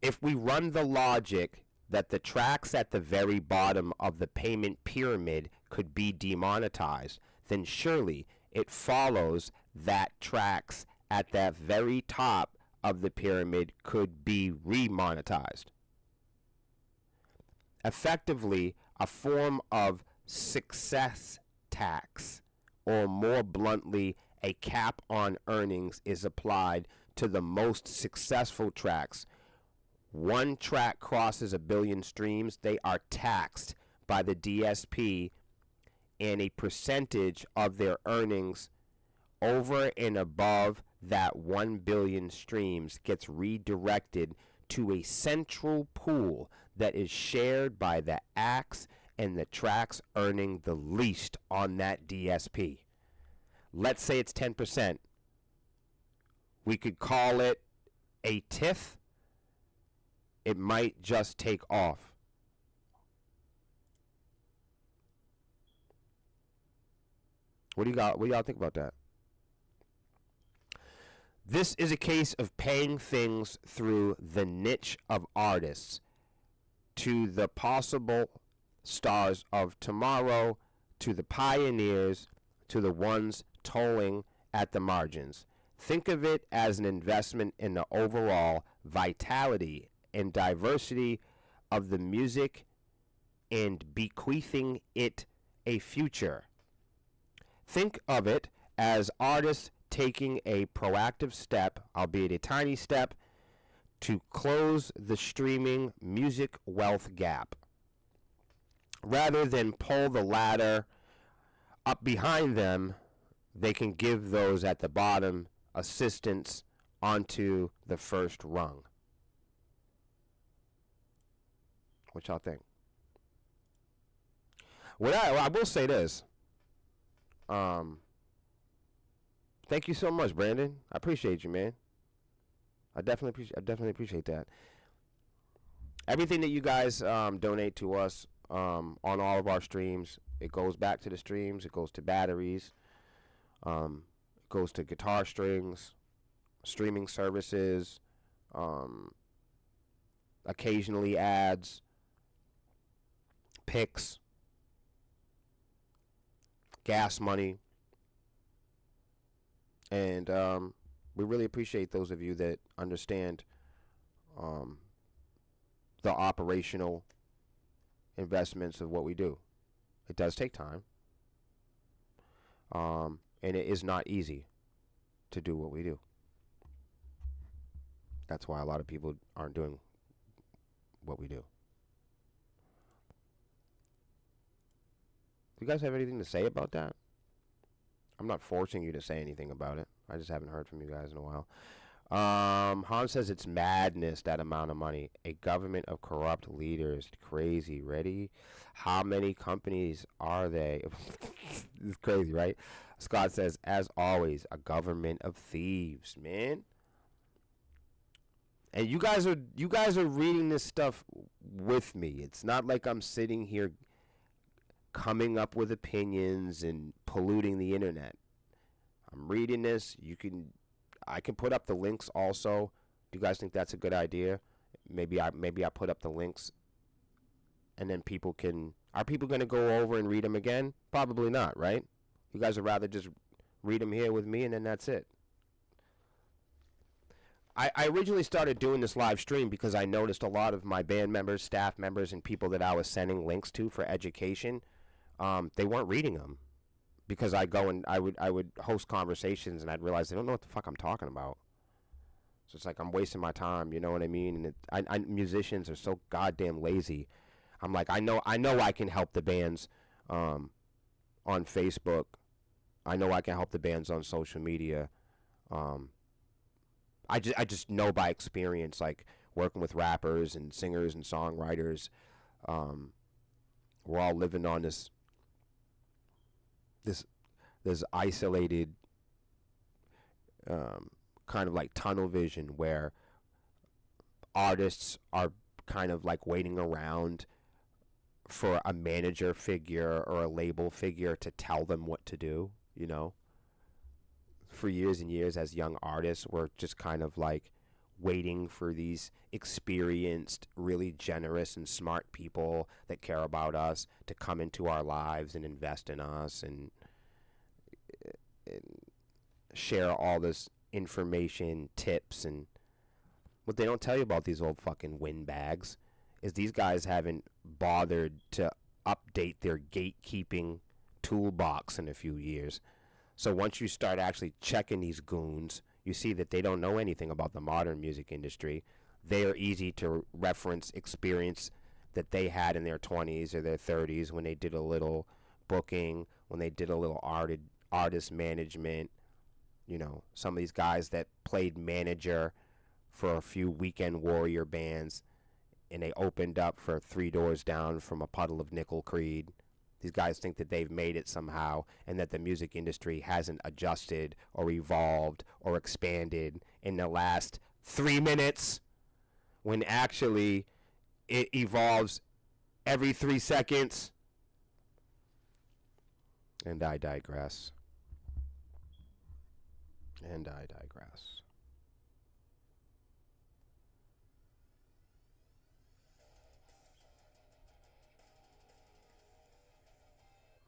If we run the logic that the tracks at the very bottom of the payment pyramid could be demonetized, then surely it follows that tracks at that very top of the pyramid could be remonetized. Effectively, a form of success tax, or more bluntly, a cap on earnings, is applied to the most successful tracks. One track crosses 1 billion streams, they are taxed by the DSP, and a percentage of their earnings over and above that 1 billion streams gets redirected to a central pool that is shared by the acts and the tracks earning the least on that DSP. Let's say it's 10%. We could call it a TIFF. It might just take off. What do y'all think about that? This is a case of paying things through the niche of artists to the possible stars of tomorrow, to the pioneers, to the ones tolling at the margins. Think of it as an investment in the overall vitality and diversity of the music and bequeathing it a future. Think of it as artists taking a proactive step, albeit a tiny step, to close the streaming music wealth gap. Rather than pull the ladder up behind them, they can give those at the bottom assistance onto the first rung. What y'all think? I will say this. Thank you so much, Brandon. I appreciate you, man. I definitely appreciate that. Everything that you guys donate to us on all of our streams, it goes back to the streams. It goes to batteries. It goes to guitar strings, streaming services, occasionally ads, picks, gas money. And we really appreciate those of you that understand the operational investments of what we do. It does take time. And it is not easy to do what we do. That's why a lot of people aren't doing what we do. Do you guys have anything to say about that? I'm not forcing you to say anything about it. I just haven't heard from you guys in a while. Han says it's madness, that amount of money. A government of corrupt leaders. Crazy. Ready? How many companies are they? It's crazy, right? Scott says, as always, a government of thieves, man. And you guys are reading this stuff with me. It's not like I'm sitting here coming up with opinions and polluting the internet. I'm reading this. I can put up the links also. Do you guys think that's a good idea? Maybe I put up the links, and then are people going to go over and read them again? Probably not, right? You guys would rather just read them here with me, and then that's it. I originally started doing this live stream because I noticed a lot of my band members, staff members, and people that I was sending links to for education, they weren't reading them. Because I would host conversations, and I'd realize they don't know what the fuck I'm talking about. So it's like I'm wasting my time, you know what I mean? And musicians are so goddamn lazy. I'm like, I know I can help the bands on Facebook. I know I can help the bands on social media. I just know by experience, like working with rappers and singers and songwriters. We're all living on this isolated kind of like tunnel vision where artists are kind of like waiting around for a manager figure or a label figure to tell them what to do, you know. For years and years as young artists, we're just kind of like waiting for these experienced, really generous and smart people that care about us to come into our lives and invest in us and share all this information, tips, and what they don't tell you about these old fucking windbags is these guys haven't bothered to update their gatekeeping toolbox in a few years. So once you start actually checking these goons, you see that they don't know anything about the modern music industry. They are easy to reference experience that they had in their 20s or their 30s when they did a little booking, when they did a little artist management. You know, some of these guys that played manager for a few weekend warrior bands, and they opened up for Three Doors Down from a Puddle of Nickel Creed. These guys think that they've made it somehow and that the music industry hasn't adjusted or evolved or expanded in the last 3 minutes, when actually it evolves every 3 seconds. And I digress. And I digress.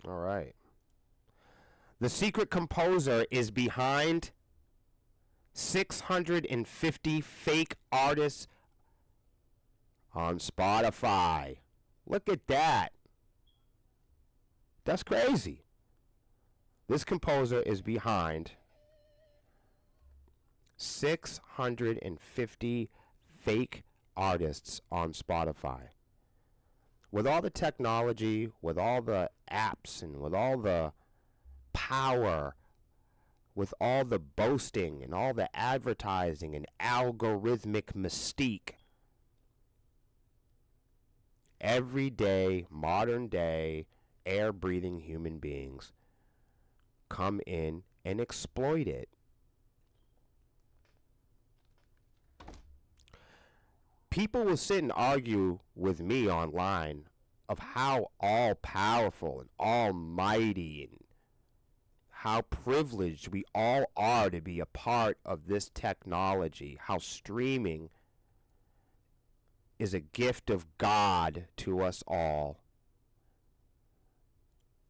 All right. The secret composer is behind 650 fake artists on Spotify. Look at that. That's crazy. This composer is behind 650 fake artists on Spotify. With all the technology, with all the apps, and with all the power, with all the boasting and all the advertising and algorithmic mystique, everyday, modern day, air breathing human beings come in and exploit it. People will sit and argue with me online of how all powerful and almighty and how privileged we all are to be a part of this technology, how streaming is a gift of God to us all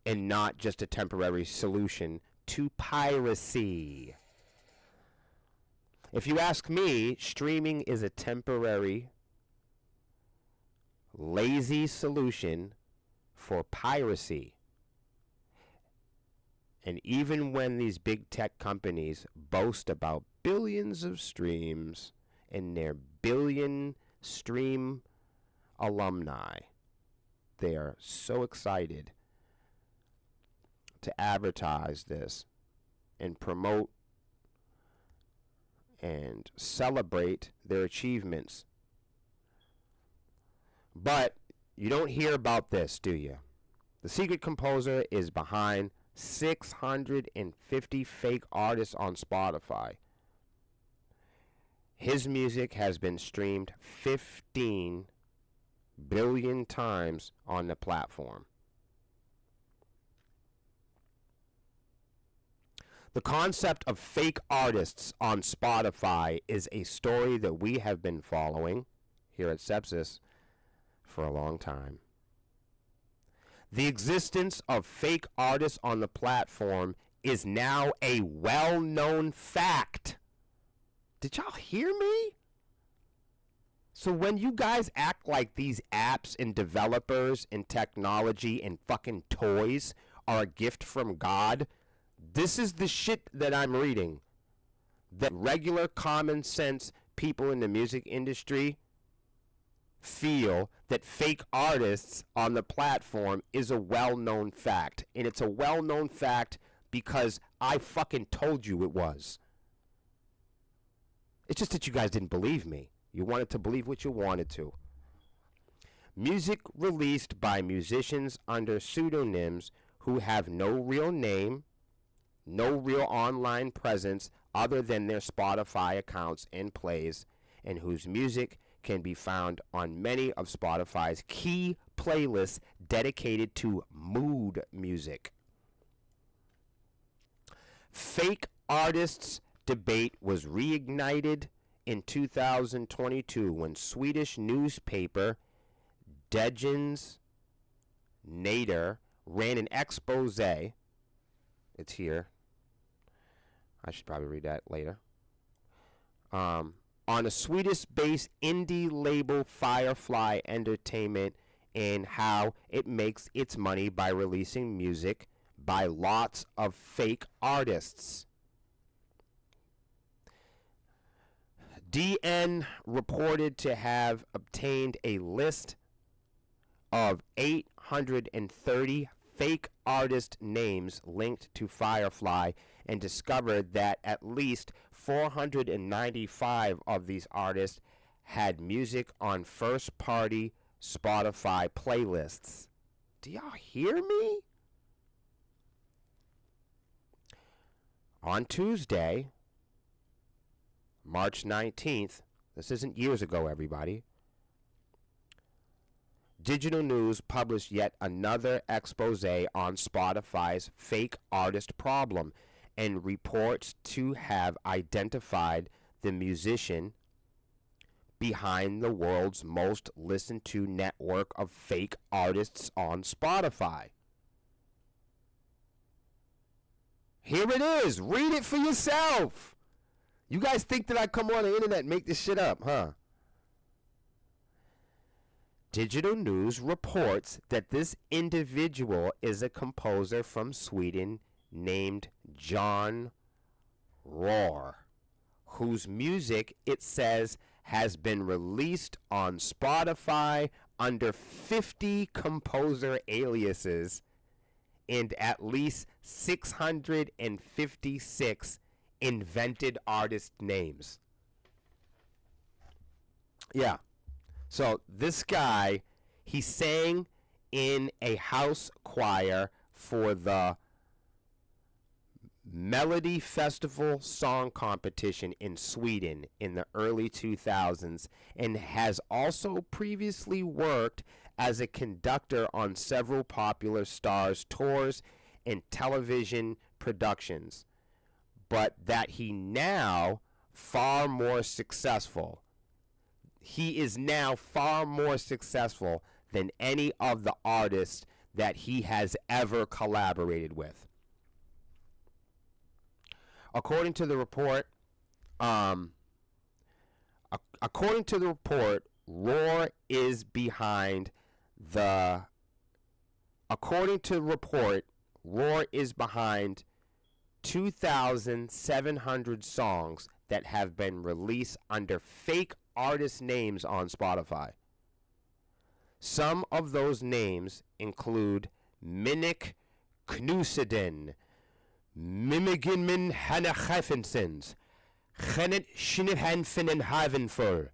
and not just a temporary solution to piracy. If you ask me, streaming is a temporary, lazy solution for piracy. And even when these big tech companies boast about billions of streams and their billion stream alumni, they are so excited to advertise this and promote and celebrate their achievements. But you don't hear about this, do you? The secret composer is behind 650 fake artists on Spotify. His music has been streamed 15 billion times on the platform. The concept of fake artists on Spotify is a story that we have been following here at Sepsis for a long time. The existence of fake artists on the platform is now a well-known fact. Did y'all hear me? So when you guys act like these apps and developers and technology and fucking toys are a gift from God, this is the shit that I'm reading. That regular common sense people in the music industry feel that fake artists on the platform is a well-known fact. And it's a well-known fact because I fucking told you it was. It's just that you guys didn't believe me. You wanted to believe what you wanted to. Music released by musicians under pseudonyms who have no real name, no real online presence other than their Spotify accounts and plays, and whose music can be found on many of Spotify's key playlists dedicated to mood music. Fake artists debate was reignited in 2022 when Swedish newspaper Dagens Nyheter ran an expose. It's here. I should probably read that later. On a Swedish-based indie label Firefly Entertainment and how it makes its money by releasing music by lots of fake artists. DN reported to have obtained a list of 830 fake artist names linked to Firefly and discovered that at least 495 of these artists had music on first-party Spotify playlists. Do y'all hear me? On Tuesday, March 19th, this isn't years ago, everybody, Digital News published yet another expose on Spotify's fake artist problem and reports to have identified the musician behind the world's most listened to network of fake artists on Spotify. Here it is. Read it for yourself. You guys think that I come on the internet and make this shit up, huh? Digital News reports that this individual is a composer from Sweden named John Rohr, whose music, it says, has been released on Spotify under 50 composer aliases and at least 656 invented artist names. Yeah. So this guy, he sang in a house choir for the Melody Festival Song Competition in Sweden in the early 2000s, and has also previously worked as a conductor on several popular stars' tours and television productions, but that he now far more successful. He is now far more successful than any of the artists that he has ever collaborated with. According to the report, Rohr is behind the. According to the report, Rohr is behind 2,700 songs that have been released under fake artist names on Spotify. Some of those names include Minik Knuseden, Mimiginmin Hannacheffensens, Genet Schinnehanfen Havenful,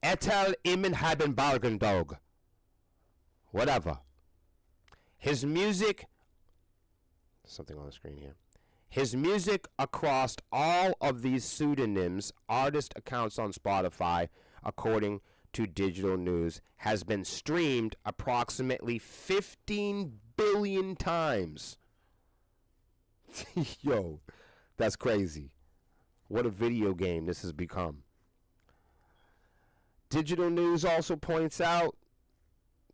Etal Imen Haben Balgendog. Whatever. His music, something on the screen here. His music across all of these pseudonyms, artist accounts on Spotify, according to Digital News, has been streamed approximately 15 billion times. Yo, that's crazy. What a video game this has become. Digital News also points out,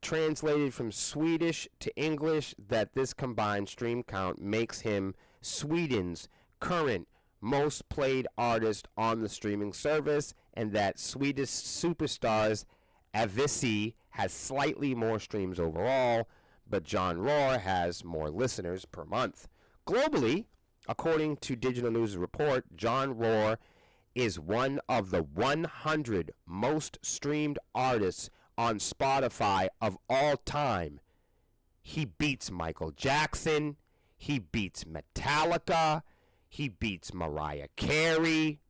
translated from Swedish to English, that this combined stream count makes him Sweden's current most played artist on the streaming service, and that Swedish superstars Avicii has slightly more streams overall, but John Rohr has more listeners per month. Globally, according to Digital News report, John Rohr is one of the 100 most streamed artists on Spotify of all time. He beats Michael Jackson. He beats Metallica. He beats Mariah Carey.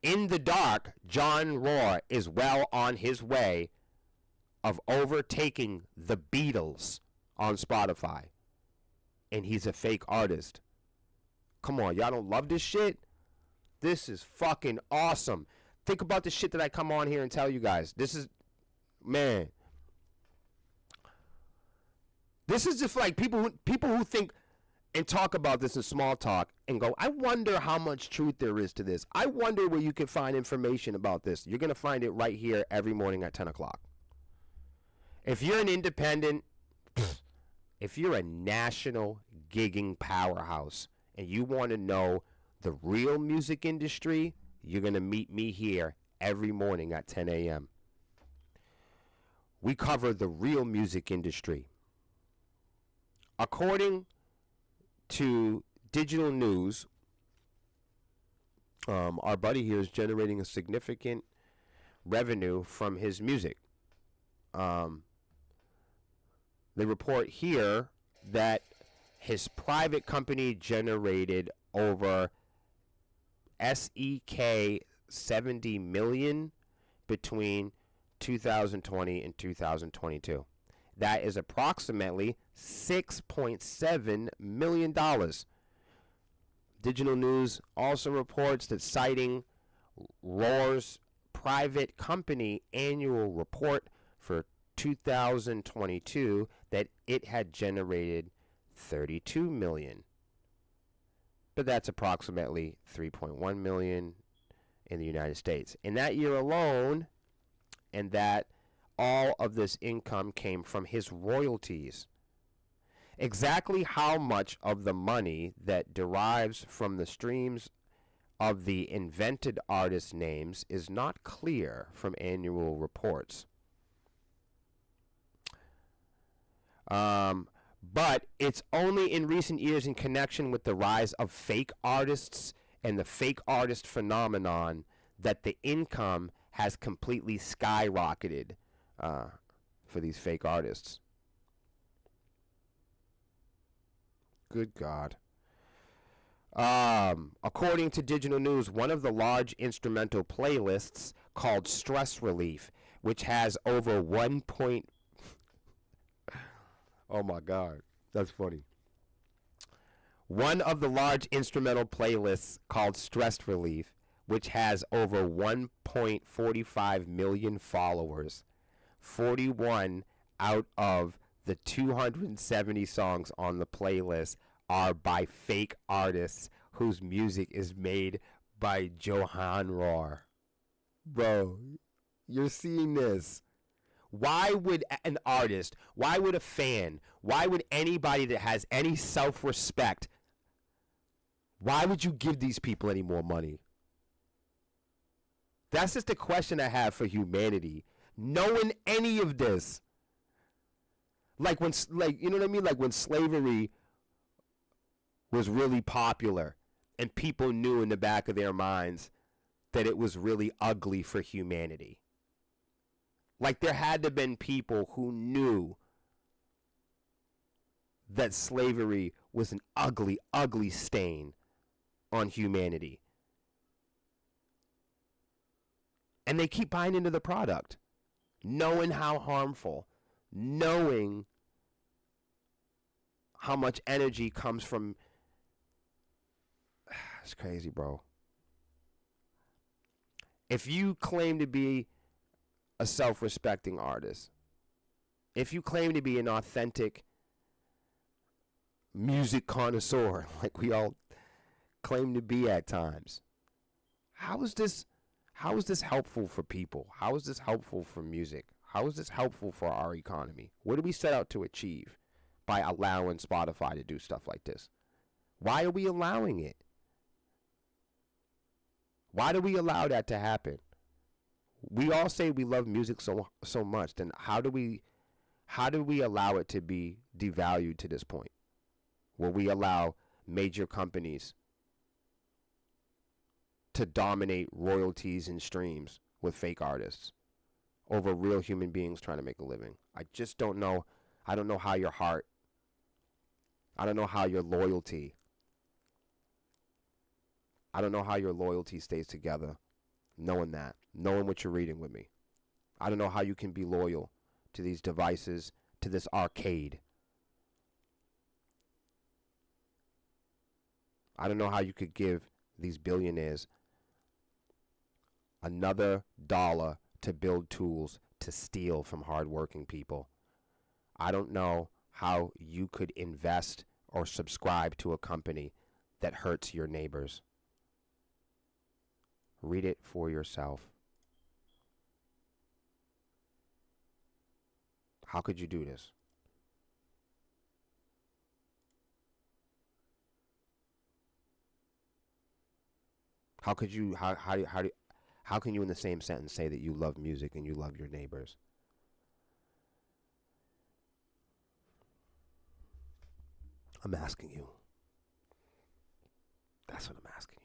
In the dark, John Rohr is well on his way of overtaking the Beatles on Spotify. And he's a fake artist. Come on, y'all don't love this shit? This is fucking awesome. Think about the shit that I come on here and tell you guys. This is, man. This is just like people who think and talk about this in small talk and go, I wonder how much truth there is to this. I wonder where you can find information about this. You're going to find it right here every morning at 10 o'clock. If you're an independent, if you're a national gigging powerhouse and you want to know the real music industry, you're going to meet me here every morning at 10 a.m. We cover the real music industry. According to Digital News, our buddy here is generating a significant revenue from his music. They report here that his private company generated over SEK 70 million between 2020 and 2022. That is approximately $6.7 million. Digital News also reports that, citing Rohr's private company annual report for 2022, that it had generated 32 million. But that's approximately 3.1 million in the United States. In that year alone, and that all of this income came from his royalties. Exactly how much of the money that derives from the streams of the invented artist names is not clear from annual reports. But it's only in recent years, in connection with the rise of fake artists and the fake artist phenomenon, that the income has completely skyrocketed for these fake artists. Good God. According to Digital News, one of the large instrumental playlists called Stress Relief, which has over 1. Oh my God, that's funny. One of the large instrumental playlists called Stress Relief, which has over 1.45 million followers. 41 out of the 270 songs on the playlist are by fake artists whose music is made by Johan Rohr. Bro, you're seeing this. Why would an artist, why would a fan, why would anybody that has any self-respect, why would you give these people any more money? That's just a question I have for humanity. Knowing any of this. Like when, you know what I mean? Like when slavery was really popular and people knew in the back of their minds that it was really ugly for humanity. Like there had to have been people who knew that slavery was an ugly, ugly stain on humanity. And they keep buying into the product, knowing how harmful, knowing how much energy comes from. It's crazy, bro. If you claim to be a self-respecting artist, if you claim to be an authentic music connoisseur, like we all claim to be at times, how is this helpful for people? How is this helpful for music? How is this helpful for our economy? What do we set out to achieve by allowing Spotify to do stuff like this? Why are we allowing it? Why do we allow that to happen? We all say we love music so much. Then how do we allow it to be devalued to this point, where we allow major companies to dominate royalties and streams with fake artists over real human beings trying to make a living? I just don't know. I don't know how your heart, I don't know how your loyalty, I don't know how your loyalty stays together, knowing what you're reading with me. I don't know how you can be loyal to these devices, to this arcade. I don't know how you could give these billionaires another dollar to build tools to steal from hardworking people. I don't know how you could invest or subscribe to a company that hurts your neighbors. Read it for yourself. How could you do this? How could you how can you in the same sentence say that you love music and you love your neighbors? I'm asking you. That's what I'm asking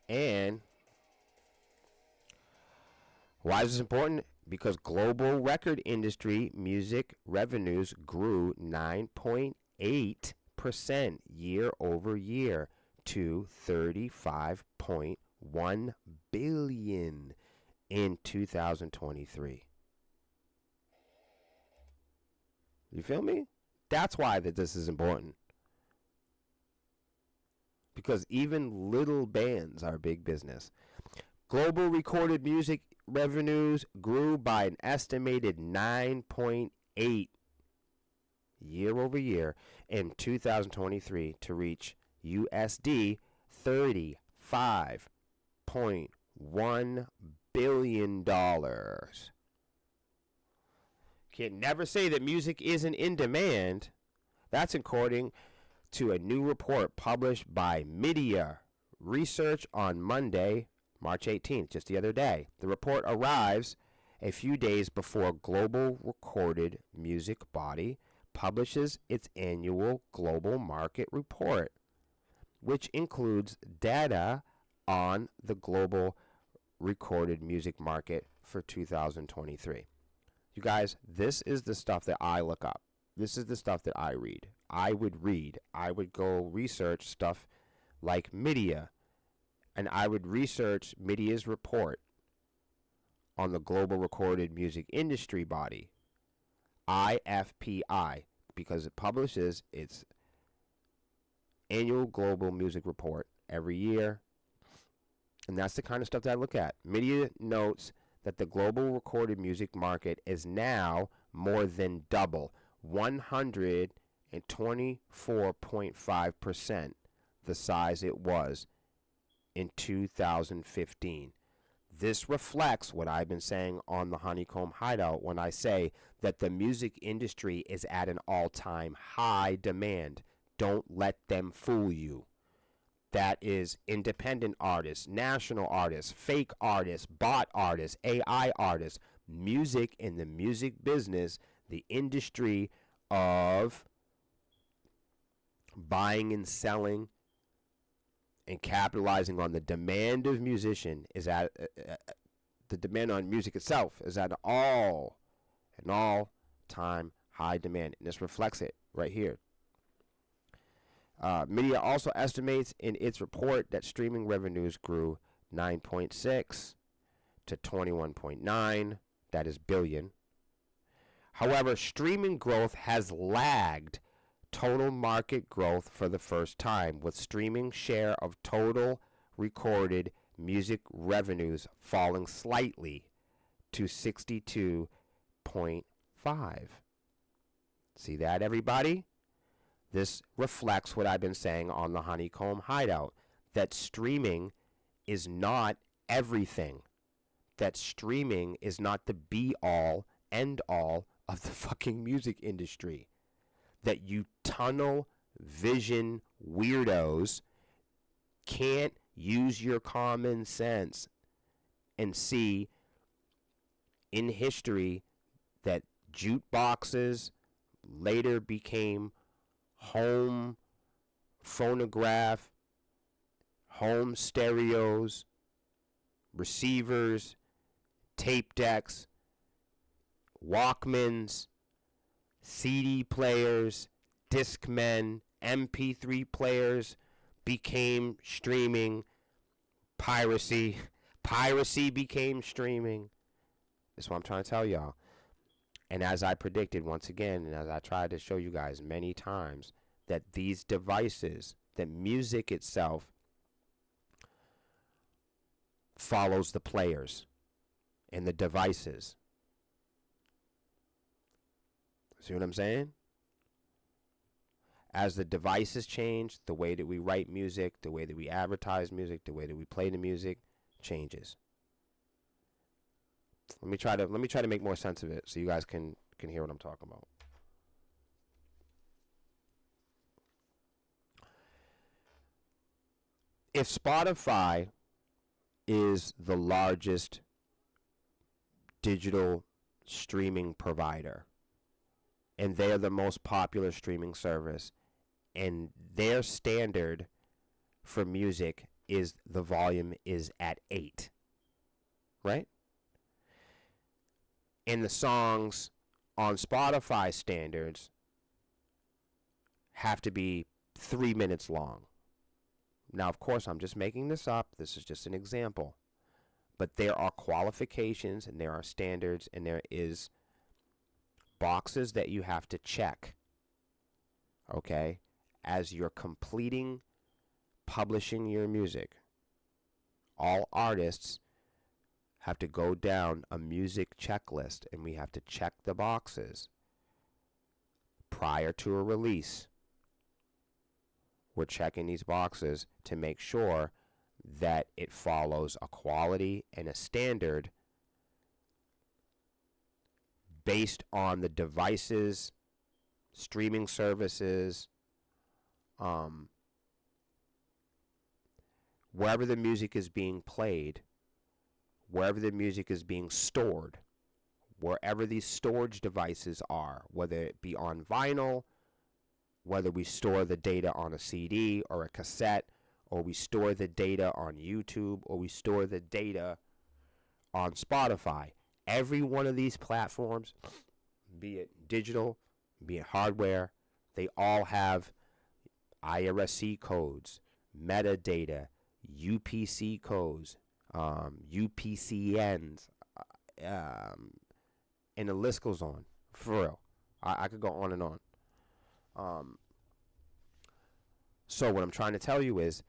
you. And why is this important? Because global record industry music revenues grew 9.8% year over year to $35.1 billion in 2023. You feel me? That's why this is important. Because even little bands are big business. Global recorded music revenues grew by an estimated 9.8 year over year in 2023 to reach USD $35.1 billion. Can never say that music isn't in demand. That's according to a new report published by Media Research on Monday, March 18th, just the other day. The report arrives a few days before Global Recorded Music Body publishes its annual Global Market Report, which includes data on the global recorded music market for 2023. You guys, this is the stuff that I look up. This is the stuff that I read. I would go research stuff like Media, and I would research Media's report on the Global Recorded Music Industry Body, IFPI, because it publishes its annual Global Music Report every year. And that's the kind of stuff that I look at. Media notes that the global recorded music market is now more than double, 124.5% the size it was in 2015. This reflects what I've been saying on the Honeycomb Hideout when I say that the music industry is at an all-time high demand. Don't let them fool you. That is independent artists, national artists, fake artists, bot artists, AI artists, music in the music business, the industry of buying and selling and capitalizing on the demand of musician is at the demand on music itself is at an all-time high demand, and this reflects it right here. Media also estimates in its report that streaming revenues grew 9.6 to 21.9, that is billion. However, streaming growth has lagged total market growth for the first time, with streaming share of total recorded music revenues falling slightly to 62.5. See that, everybody? This reflects what I've been saying on the Honeycomb Hideout, that streaming is not everything. That streaming is not the be-all, end-all of the fucking music industry. That you tunnel vision weirdos can't use your common sense and see in history that jukeboxes later became home phonograph, home stereos, receivers, tape decks, Walkmans, CD players, Discmen, MP3 players became streaming. Piracy became streaming. That's what I'm trying to tell y'all. And as I predicted once again, and as I tried to show you guys many times, that these devices, that music itself follows the players and the devices. See what I'm saying? As the devices change, the way that we write music, the way that we advertise music, the way that we play the music changes. Let me try to make more sense of it so you guys can hear what I'm talking about. If Spotify is the largest digital streaming provider, and they're the most popular streaming service, and their standard for music is the volume is at 8, right? And the songs on Spotify standards have to be 3 minutes long. Now, of course, I'm just making this up. This is just an example. But there are qualifications and there are standards and there is boxes that you have to check, okay, as you're completing publishing your music. All artists have to go down a music checklist, and we have to check the boxes prior to a release. We're checking these boxes to make sure that it follows a quality and a standard based on the devices, streaming services, wherever the music is being played, wherever the music is being stored, wherever these storage devices are, whether it be on vinyl, whether we store the data on a CD or a cassette, or we store the data on YouTube, or we store the data on Spotify. Every one of these platforms, be it digital, be it hardware, they all have IRSC codes, metadata, UPC codes, UPCNs, and the list goes on. For real. I could go on and on. So what I'm trying to tell you is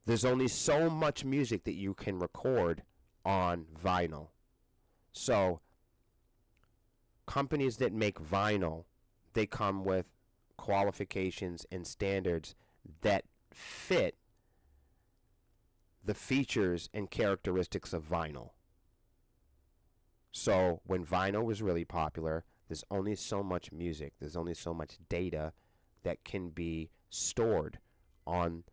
there's only so much music that you can record on vinyl. So companies that make vinyl, they come with qualifications and standards that fit the features and characteristics of vinyl. So when vinyl was really popular, there's only so much music, there's only so much data that can be stored on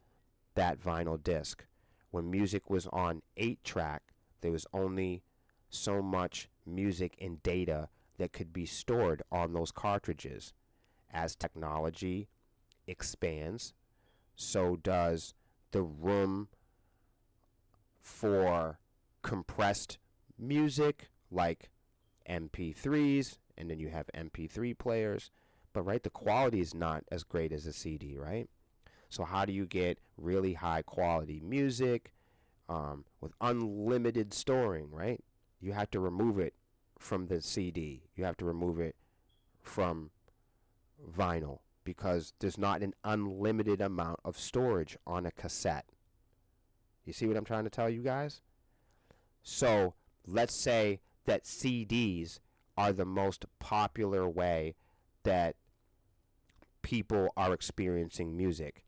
that vinyl disc. When music was on 8-track, there was only so much music and data that could be stored on those cartridges. As technology expands, so does the room for compressed music like MP3s, and then you have MP3 players. But right, the quality is not as great as a CD, right? So how do you get really high quality music with unlimited storing, right? You have to remove it from the CD. You have to remove it from vinyl because there's not an unlimited amount of storage on a cassette. You see what I'm trying to tell you guys? So let's say that CDs are the most popular way that people are experiencing music.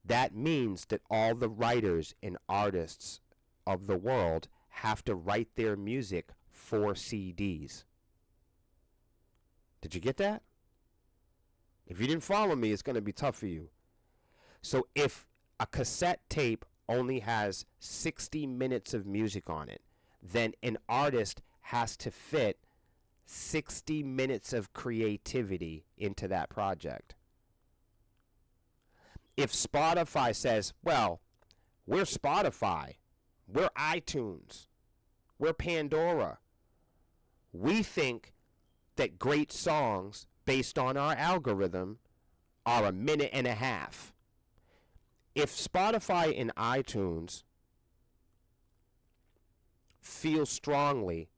That means that all the writers and artists of the world have to write their music for CDs. Did you get that? If you didn't follow me, it's going to be tough for you. So if a cassette tape only has 60 minutes of music on it, then an artist has to fit 60 minutes of creativity into that project. If Spotify says, well, we're Spotify, we're iTunes, we're Pandora, we think that great songs based on our algorithm are a minute and a half. If Spotify and iTunes feel strongly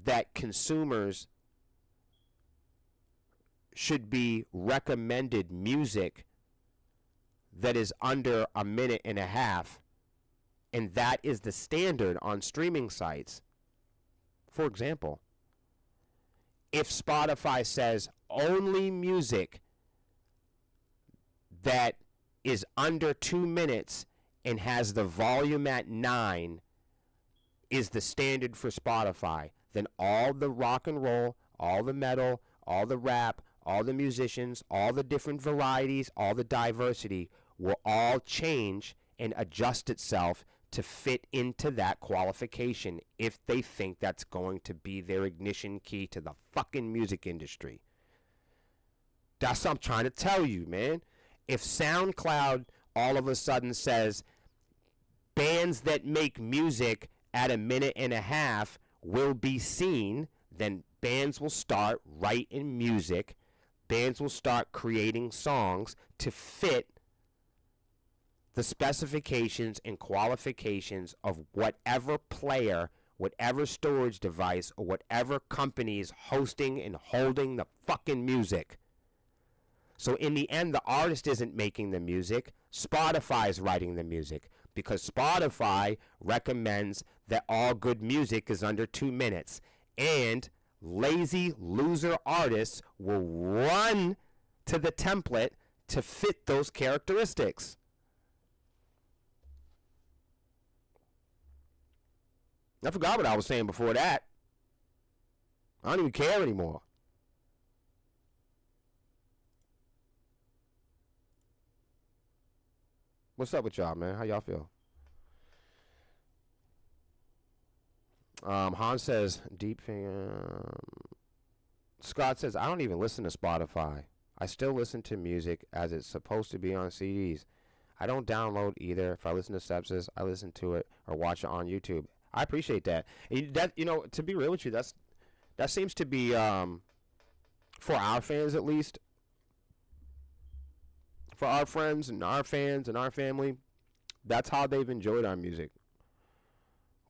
that consumers should be recommended music that is under a minute and a half, and that is the standard on streaming sites. For example, if Spotify says only music that is under 2 minutes and has the volume at 9 is the standard for Spotify, then all the rock and roll, all the metal, all the rap, all the musicians, all the different varieties, all the diversity will all change and adjust itself to fit into that qualification if they think that's going to be their ignition key to the fucking music industry. That's what I'm trying to tell you, man. If SoundCloud all of a sudden says bands that make music at a minute and a half will be seen, then bands will start writing music. Bands will start creating songs to fit the specifications and qualifications of whatever player, whatever storage device, or whatever company is hosting and holding the fucking music. So in the end, the artist isn't making the music. Spotify is writing the music because Spotify recommends that all good music is under 2 minutes. And lazy loser artists will run to the template to fit those characteristics. I forgot what I was saying before that. I don't even care anymore. What's up with y'all, man? How y'all feel? Hans says, deep Scott says, I don't even listen to Spotify. I still listen to music as it's supposed to be on CDs. I don't download either. If I listen to Sepsis, I listen to it or watch it on YouTube. I appreciate that. And that, to be real with you, that seems to be, for our fans at least, for our friends and our fans and our family, that's how they've enjoyed our music.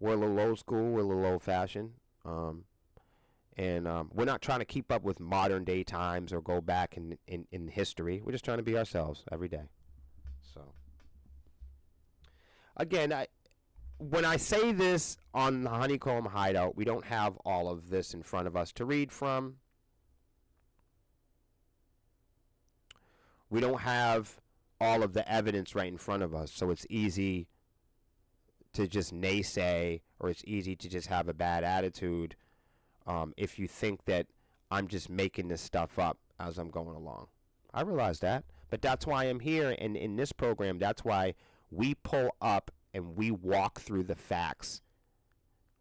We're a little old school. We're a little old fashioned. And we're not trying to keep up with modern day times or go back in history. We're just trying to be ourselves every day. So, again, when I say this on the Honeycomb Hideout, we don't have all of this in front of us to read from. We don't have all of the evidence right in front of us, so it's easy to just naysay, or it's easy to just have a bad attitude if you think that I'm just making this stuff up as I'm going along. I realize that, but that's why I'm here, and in this program, that's why we pull up and we walk through the facts.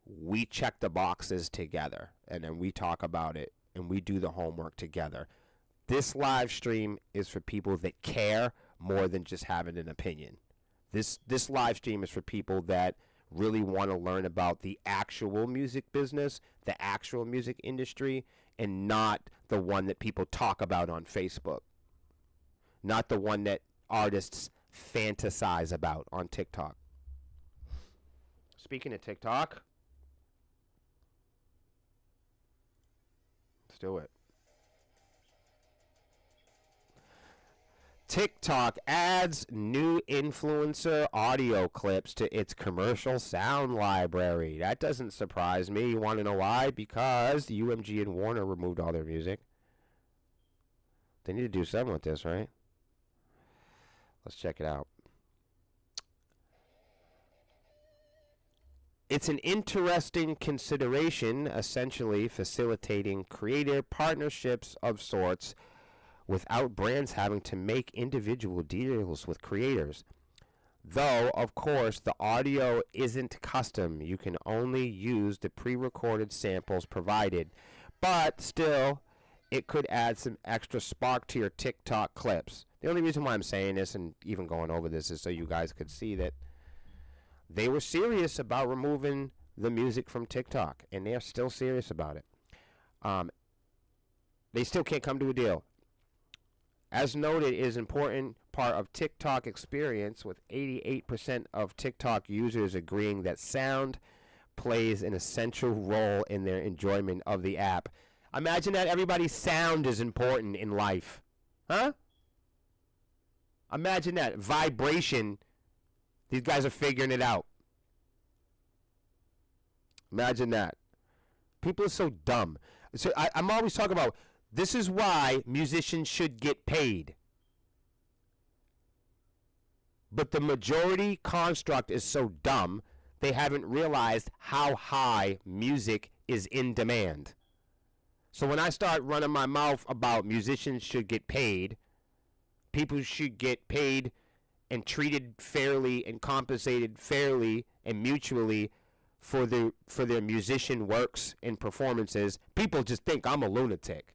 We check the boxes together, and then we talk about it, and we do the homework together. This live stream is for people that care more than just having an opinion. This live stream is for people that really want to learn about the actual music business, the actual music industry, and not the one that people talk about on Facebook. Not the one that artists fantasize about on TikTok. Speaking of TikTok, let's do it. TikTok adds new influencer audio clips to its commercial sound library. That doesn't surprise me. You want to know why? Because UMG and Warner removed all their music. They need to do something with this, right? Let's check it out. It's an interesting consideration, essentially facilitating creative partnerships of sorts without brands having to make individual deals with creators. Though, of course, the audio isn't custom. You can only use the pre-recorded samples provided. But still, it could add some extra spark to your TikTok clips. The only reason why I'm saying this and even going over this is so you guys could see that they were serious about removing the music from TikTok, and they're still serious about it. They still can't come to a deal. As noted, it is an important part of TikTok experience, with 88% of TikTok users agreeing that sound plays an essential role in their enjoyment of the app. Imagine that everybody's sound is important in life. Huh? Imagine that. Vibration. These guys are figuring it out. Imagine that. People are so dumb. So I'm always talking about, this is why musicians should get paid. But the majority construct is so dumb, they haven't realized how high music is in demand. So when I start running my mouth about musicians should get paid, people should get paid and treated fairly and compensated fairly and mutually for their musician works and performances, people just think I'm a lunatic.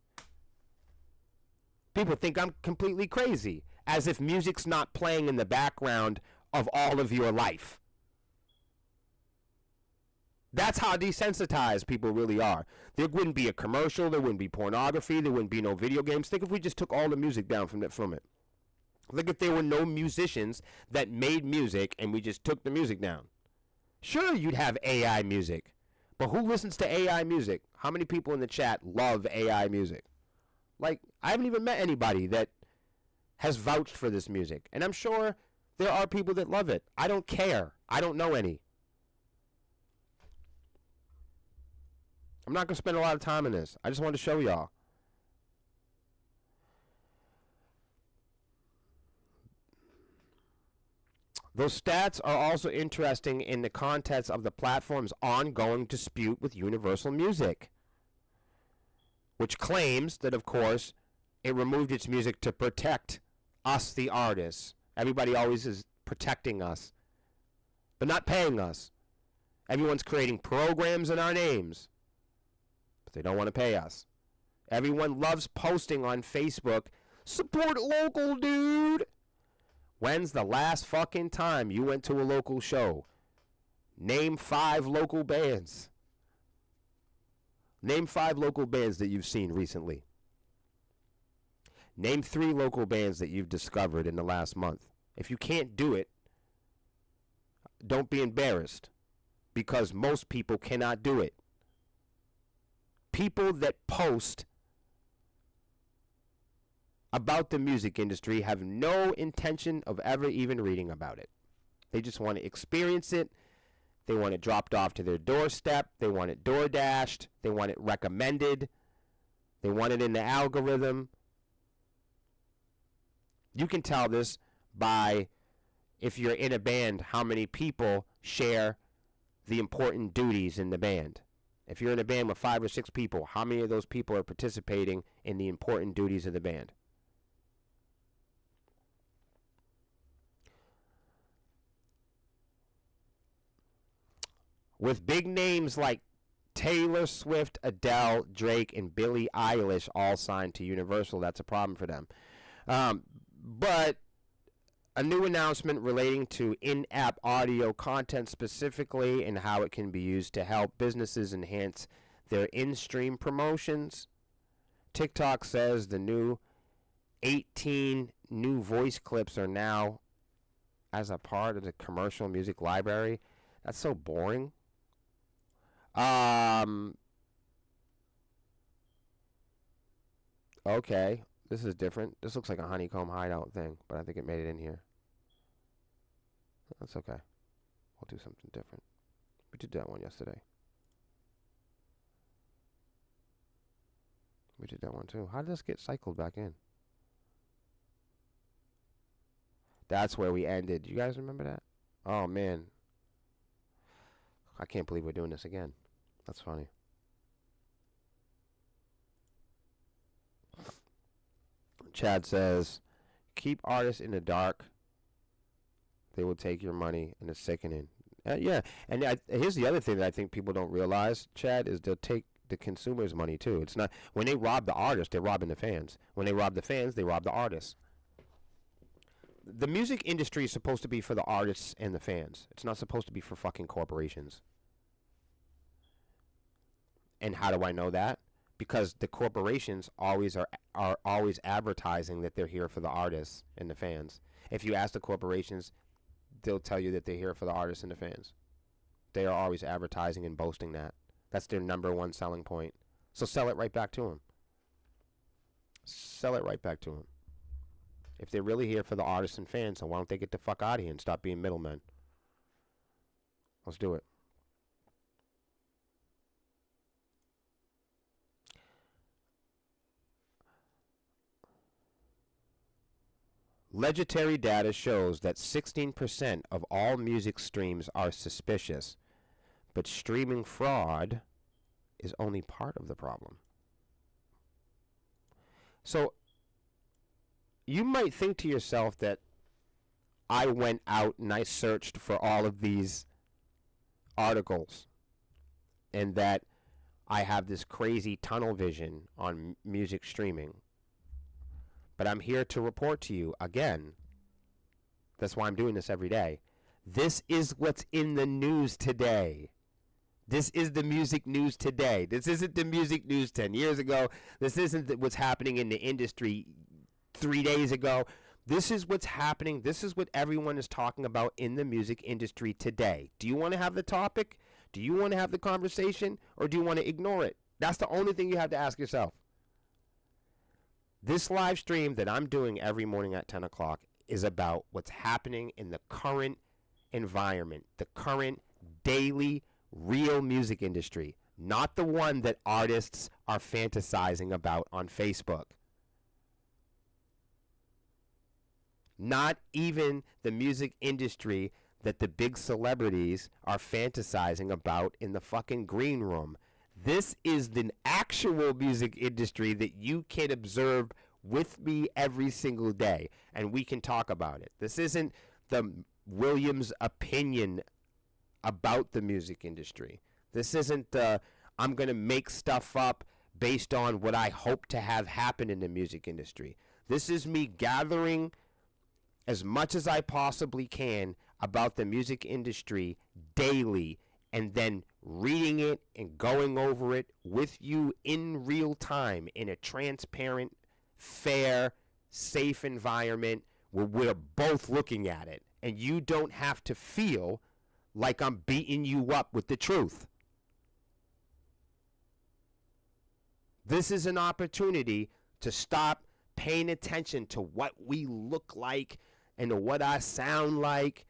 People think I'm completely crazy, as if music's not playing in the background of all of your life. That's how desensitized people really are. There wouldn't be a commercial, there wouldn't be pornography, there wouldn't be no video games. Think if we just took all the music down from it. Look, if there were no musicians that made music and we just took the music down. Sure, you'd have AI music. But who listens to AI music? How many people in the chat love AI music? Like, I haven't even met anybody that has vouched for this music. And I'm sure there are people that love it. I don't care. I don't know any. I'm not going to spend a lot of time on this. I just wanted to show y'all. Those stats are also interesting in the context of the platform's ongoing dispute with Universal Music, which claims that, of course, it removed its music to protect us, the artists. Everybody always is protecting us, but not paying us. Everyone's creating programs in our names, but they don't want to pay us. Everyone loves posting on Facebook, support local, dude. When's the last fucking time you went to a local show? Name 5 local bands. Name 5 local bands that you've seen recently. Name 3 local bands that you've discovered in the last month. If you can't do it, don't be embarrassed, because most people cannot do it. People that post about the music industry have no intention of ever even reading about it. They just want to experience it. They want it dropped off to their doorstep. They want it door dashed. They want it recommended. They want it in the algorithm. You can tell this by, if you're in a band, how many people share the important duties in the band. If you're in a band with 5 or 6 people, how many of those people are participating in the important duties of the band? With big names like Taylor Swift, Adele, Drake, and Billie Eilish all signed to Universal, that's a problem for them. But a new announcement relating to in-app audio content specifically, and how it can be used to help businesses enhance their in-stream promotions. TikTok says the new 18 new voice clips are now as a part of the commercial music library. That's so boring. Okay, this is different. This looks like a honeycomb hideout thing, but I think it made it in here. That's okay. We'll do something different. We did that one yesterday. We did that one too. How did this get cycled back in? That's where we ended. You guys remember that? Oh, man. I can't believe we're doing this again. That's funny. Chad says, keep artists in the dark. They will take your money, and it's sickening. Yeah, and here's the other thing that I think people don't realize, Chad, is they'll take the consumer's money too. It's not, when they rob the artist, they're robbing the fans. When they rob the fans, they rob the artists. The music industry is supposed to be for the artists and the fans. It's not supposed to be for fucking corporations. And how do I know that? Because the corporations always are always advertising that they're here for the artists and the fans. If you ask the corporations, they'll tell you that they're here for the artists and the fans. They are always advertising and boasting that. That's their number one selling point. So sell it right back to them. Sell it right back to them. If they're really here for the artists and fans, then why don't they get the fuck out of here and stop being middlemen? Let's do it. Legendary data shows that 16% of all music streams are suspicious, but streaming fraud is only part of the problem. So you might think to yourself that I went out and I searched for all of these articles and that I have this crazy tunnel vision on music streaming. But I'm here to report to you again. That's why I'm doing this every day. This is what's in the news today. This is the music news today. This isn't the music news 10 years ago. This isn't what's happening in the industry 3 days ago. This is what's happening. This is what everyone is talking about in the music industry today. Do you want to have the topic? Do you want to have the conversation? Or do you want to ignore it? That's the only thing you have to ask yourself. This live stream that I'm doing every morning at 10 o'clock is about what's happening in the current environment, the current daily real music industry, not the one that artists are fantasizing about on Facebook. Not even the music industry that the big celebrities are fantasizing about in the fucking green room. This is the actual music industry that you can observe with me every single day, and we can talk about it. This isn't the Williams opinion about the music industry. This isn't I'm going to make stuff up based on what I hope to have happen in the music industry. This is me gathering as much as I possibly can about the music industry daily, and then reading it and going over it with you in real time in a transparent, fair, safe environment where we're both looking at it. And you don't have to feel like I'm beating you up with the truth. This is an opportunity to stop paying attention to what we look like and to what I sound like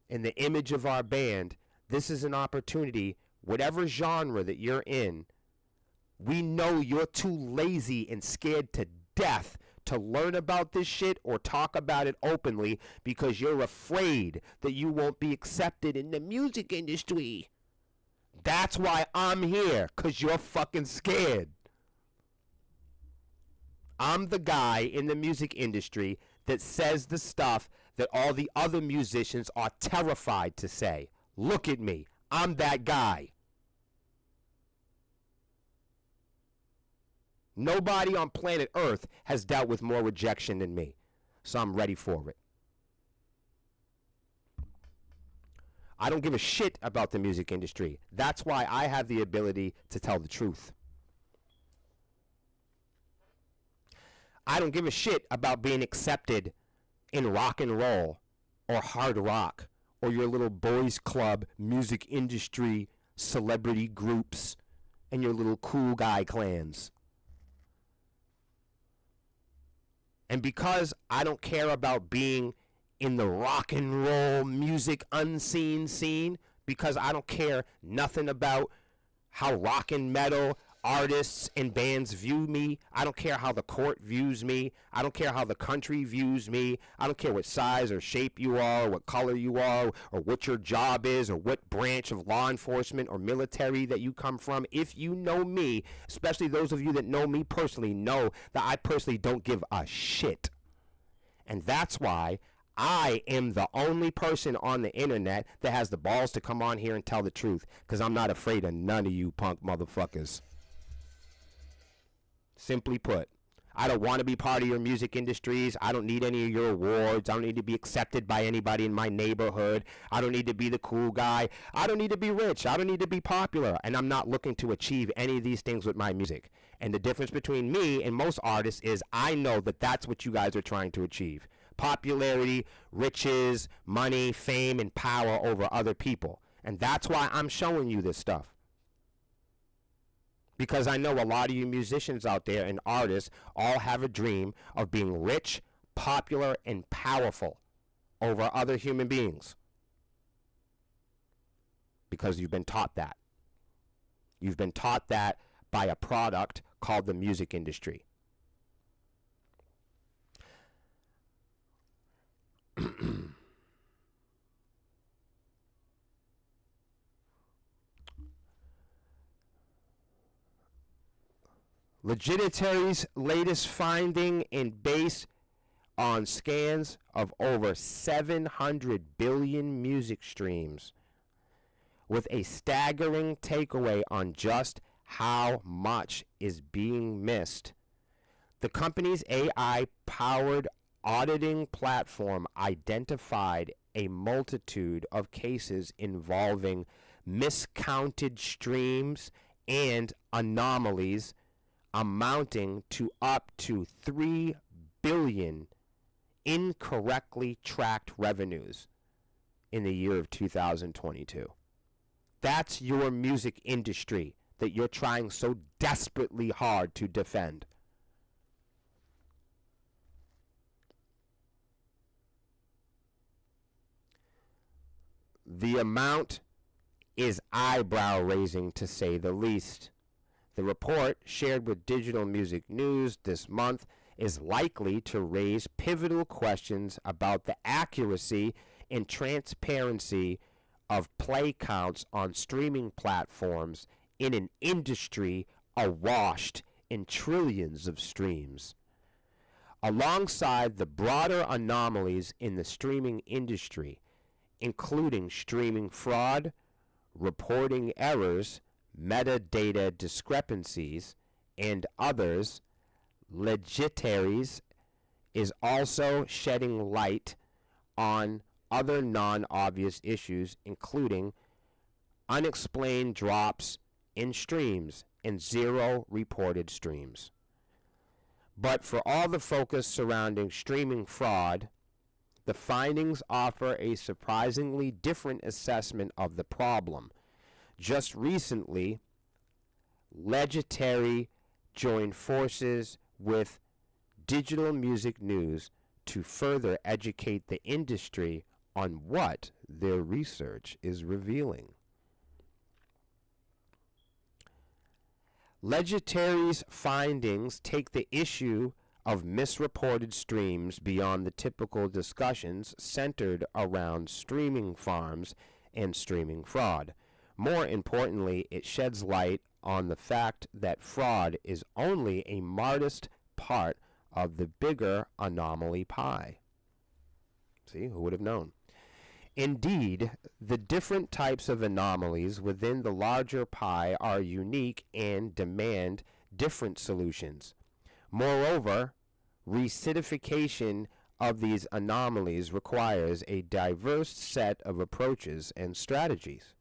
and the image of our band. This is an opportunity, whatever genre that you're in, we know you're too lazy and scared to death to learn about this shit or talk about it openly because you're afraid that you won't be accepted in the music industry. That's why I'm here, because you're fucking scared. I'm the guy in the music industry that says the stuff that all the other musicians are terrified to say. Look at me. I'm that guy. Nobody on planet Earth has dealt with more rejection than me, so I'm ready for it. I don't give a shit about the music industry. That's why I have the ability to tell the truth. I don't give a shit about being accepted in rock and roll or hard rock or your little boys club music industry celebrity groups and your little cool guy clans. And because I don't care about being in the rock and roll music unseen scene, because I don't care nothing about how rock and metal artists and bands view me. I don't care how the court views me. I don't care how the country views me. I don't care what size or shape you are, or what color you are, or what your job is, or what branch of law enforcement or military that you come from. If you know me, especially those of you that know me personally, know that I personally don't give a shit. And that's why I am the only person on the internet that has the balls to come on here and tell the truth, because I'm not afraid of none of you punk motherfuckers. Simply put, I don't want to be part of your music industries. I don't need any of your awards. I don't need to be accepted by anybody in my neighborhood. I don't need to be the cool guy. I don't need to be rich. I don't need to be popular. And I'm not looking to achieve any of these things with my music. And the difference between me and most artists is I know that that's what you guys are trying to achieve. Popularity, riches, money, fame, and power over other people. And that's why I'm showing you this stuff. Because I know a lot of you musicians out there and artists all have a dream of being rich, popular, and powerful over other human beings. Because you've been taught that. You've been taught that by a product called the music industry. Legitimary's latest finding, and based on scans of over 700 billion music streams, with a staggering takeaway on just how much is being missed. The company's AI-powered auditing platform identified a multitude of cases involving miscounted streams and anomalies amounting to up to 3 billion incorrectly tracked revenues in the year of 2022. That's your music industry that you're trying so desperately hard to defend. The amount is eyebrow-raising, to say the least. The report, shared with Digital Music News this month, is likely to raise pivotal questions about the accuracy and transparency of play counts on streaming platforms in an industry awash in trillions of streams. Alongside the broader anomalies in the streaming industry, including streaming fraud, reporting errors, metadata discrepancies, and others, Legitaries is also shedding light on other non-obvious issues, including unexplained drops in streams and 0 reported streams. But for all the focus surrounding streaming fraud, the findings offer a surprisingly different assessment of the problem. Just recently, Legitary joined forces with Digital Music News to further educate the industry on what their research is revealing. Legitary's findings take the issue of misreported streams beyond the typical discussions centered around streaming farms and streaming fraud. More importantly, it sheds light on the fact that fraud is only a modest part of the bigger anomaly pie. See, who would have known? Indeed, the different types of anomalies within the larger pie are unique and demand different solutions. Moreover, recidification of these anomalies requires a diverse set of approaches and strategies.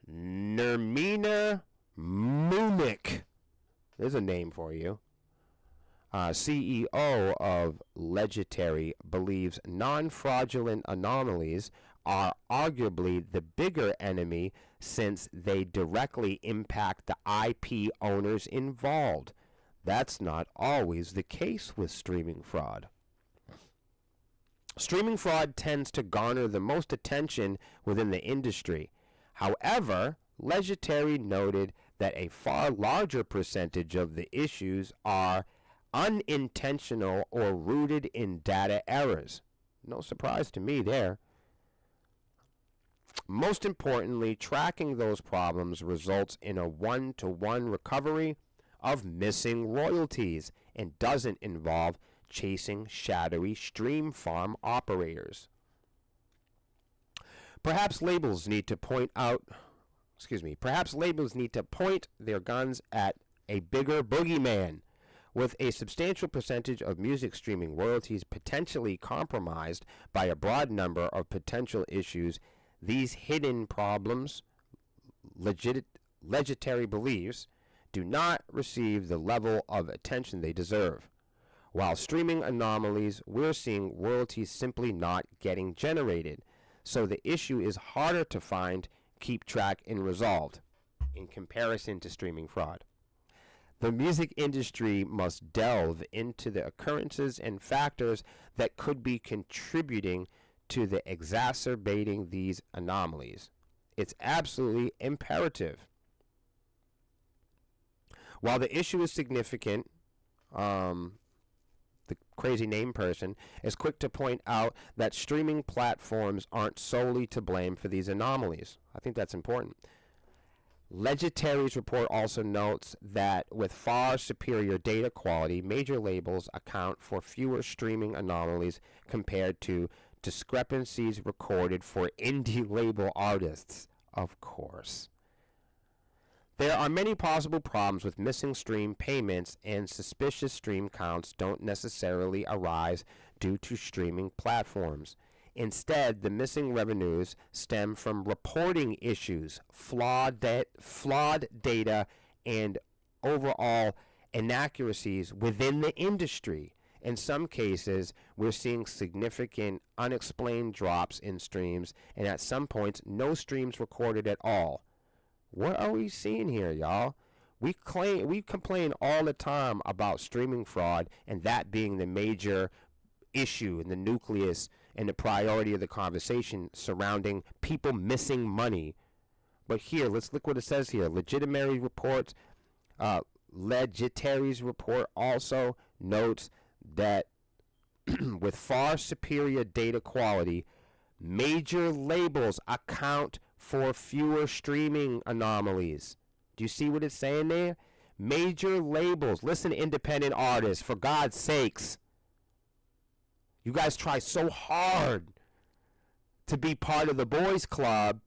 Nermina Munich, there's a name for you, CEO of Legitary, believes non-fraudulent anomalies are arguably the bigger enemy since they directly impact the IP owners involved. That's not always the case with streaming fraud. Streaming fraud tends to garner the most attention within the industry. However, Legitary noted that a far larger percentage of the issues are unintentional or rooted in data errors. No surprise to me there. Most importantly, tracking those problems results in a one-to-one recovery of missing royalties and doesn't involve chasing shadowy stream farm operators. Perhaps labels need to point their guns at a bigger boogeyman. With a substantial percentage of music streaming royalties potentially compromised by a broad number of potential issues, these hidden problems, Legitary believes, do not receive the level of attention they deserve. While streaming anomalies, we're seeing royalties simply not getting generated, so the issue is harder to find, keep track, and resolved in comparison to streaming fraud. The music industry must delve into the occurrences and factors that could be contributing to the exacerbating these anomalies. It's absolutely imperative. While the issue is significant, the crazy name person is quick to point out that streaming platforms aren't solely to blame for these anomalies. I think that's important. Legitary's report also notes that with far superior data quality, major labels account for fewer streaming anomalies compared to discrepancies recorded for indie label artists, of course. There are many possible problems with missing stream payments, and suspicious stream counts don't necessarily arise due to streaming platforms. Instead, the missing revenues stem from reporting issues, flawed data, and overall inaccuracies within the industry. In some cases, we're seeing significant unexplained drops in streams, and at some points, no streams recorded at all. What are we seeing here, y'all? We complain all the time about streaming fraud and that being the major issue and the nucleus and the priority of the conversation surrounding people missing money. But here, let's look what it says here. Legitimary's report also notes that with far superior data quality, major labels account for fewer streaming anomalies. Do you see what it's saying there? Major labels. Listen, independent artists, for God's sakes. You guys try so hard to be part of the boys club,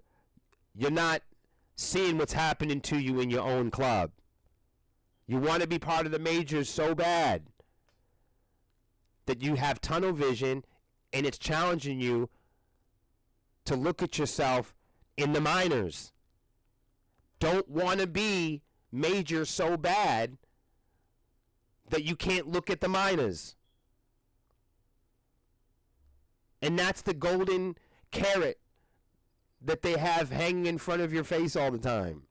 you're not seeing what's happening to you in your own club. You want to be part of the majors so bad that you have tunnel vision, and it's challenging you to look at yourself in the minors. Don't want to be major so bad that you can't look at the minors. And that's the golden carrot that they have hanging in front of your face all the time.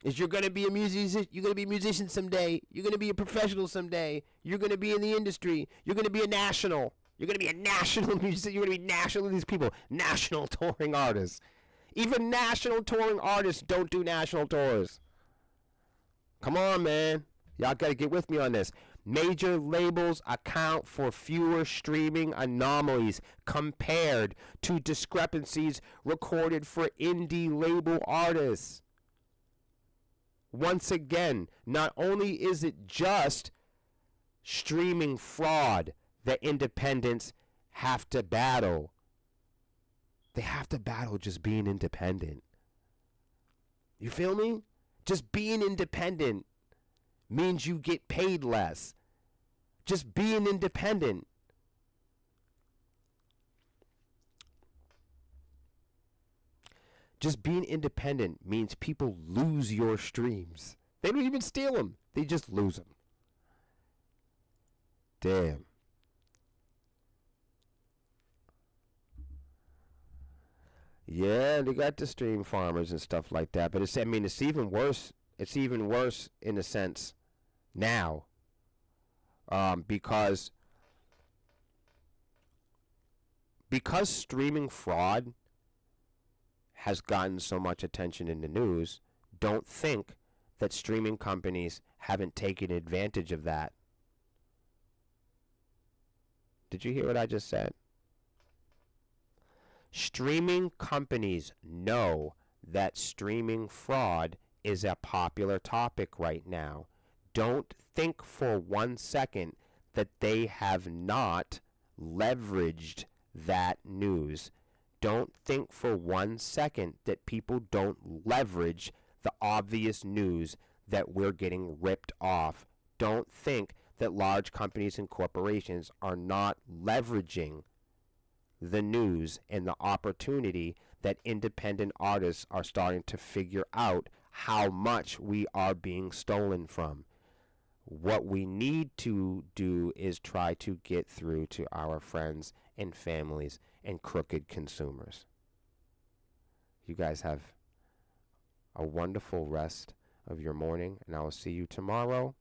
Is you're going to be a musician, you're going to be a musician someday, you're going to be a professional someday, you're going to be in the industry, you're going to be a national, you're going to be a national musician, you're going to be national to these people, national touring artists. Even national touring artists don't do national tours. Come on, man. Y'all got to get with me on this. Major labels account for fewer streaming anomalies compared to discrepancies recorded for indie label artists. Once again, not only is it just streaming fraud that independents have to battle, they have to battle just being independent. You feel me? Just being independent means you get paid less. Just being independent. Just being independent means people lose your streams. They don't even steal them. They just lose them. Damn. Yeah, they got the stream farmers and stuff like that. But it's even worse. It's even worse in a sense now. Because streaming fraud has gotten so much attention in the news, don't think that streaming companies haven't taken advantage of that. Did you hear what I just said? Streaming companies know that streaming fraud is a popular topic right now. Don't think for 1 second that they have not leveraged that news. Don't think for 1 second that people don't leverage the obvious news that we're getting ripped off. Don't think that large companies and corporations are not leveraging the news and the opportunity that independent artists are starting to figure out how much we are being stolen from. What we need to do is try to get through to our friends and families and crooked consumers. You guys have a wonderful rest of your morning, and I will see you tomorrow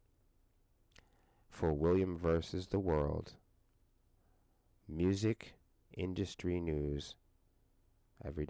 for William versus the World. Music industry news every day.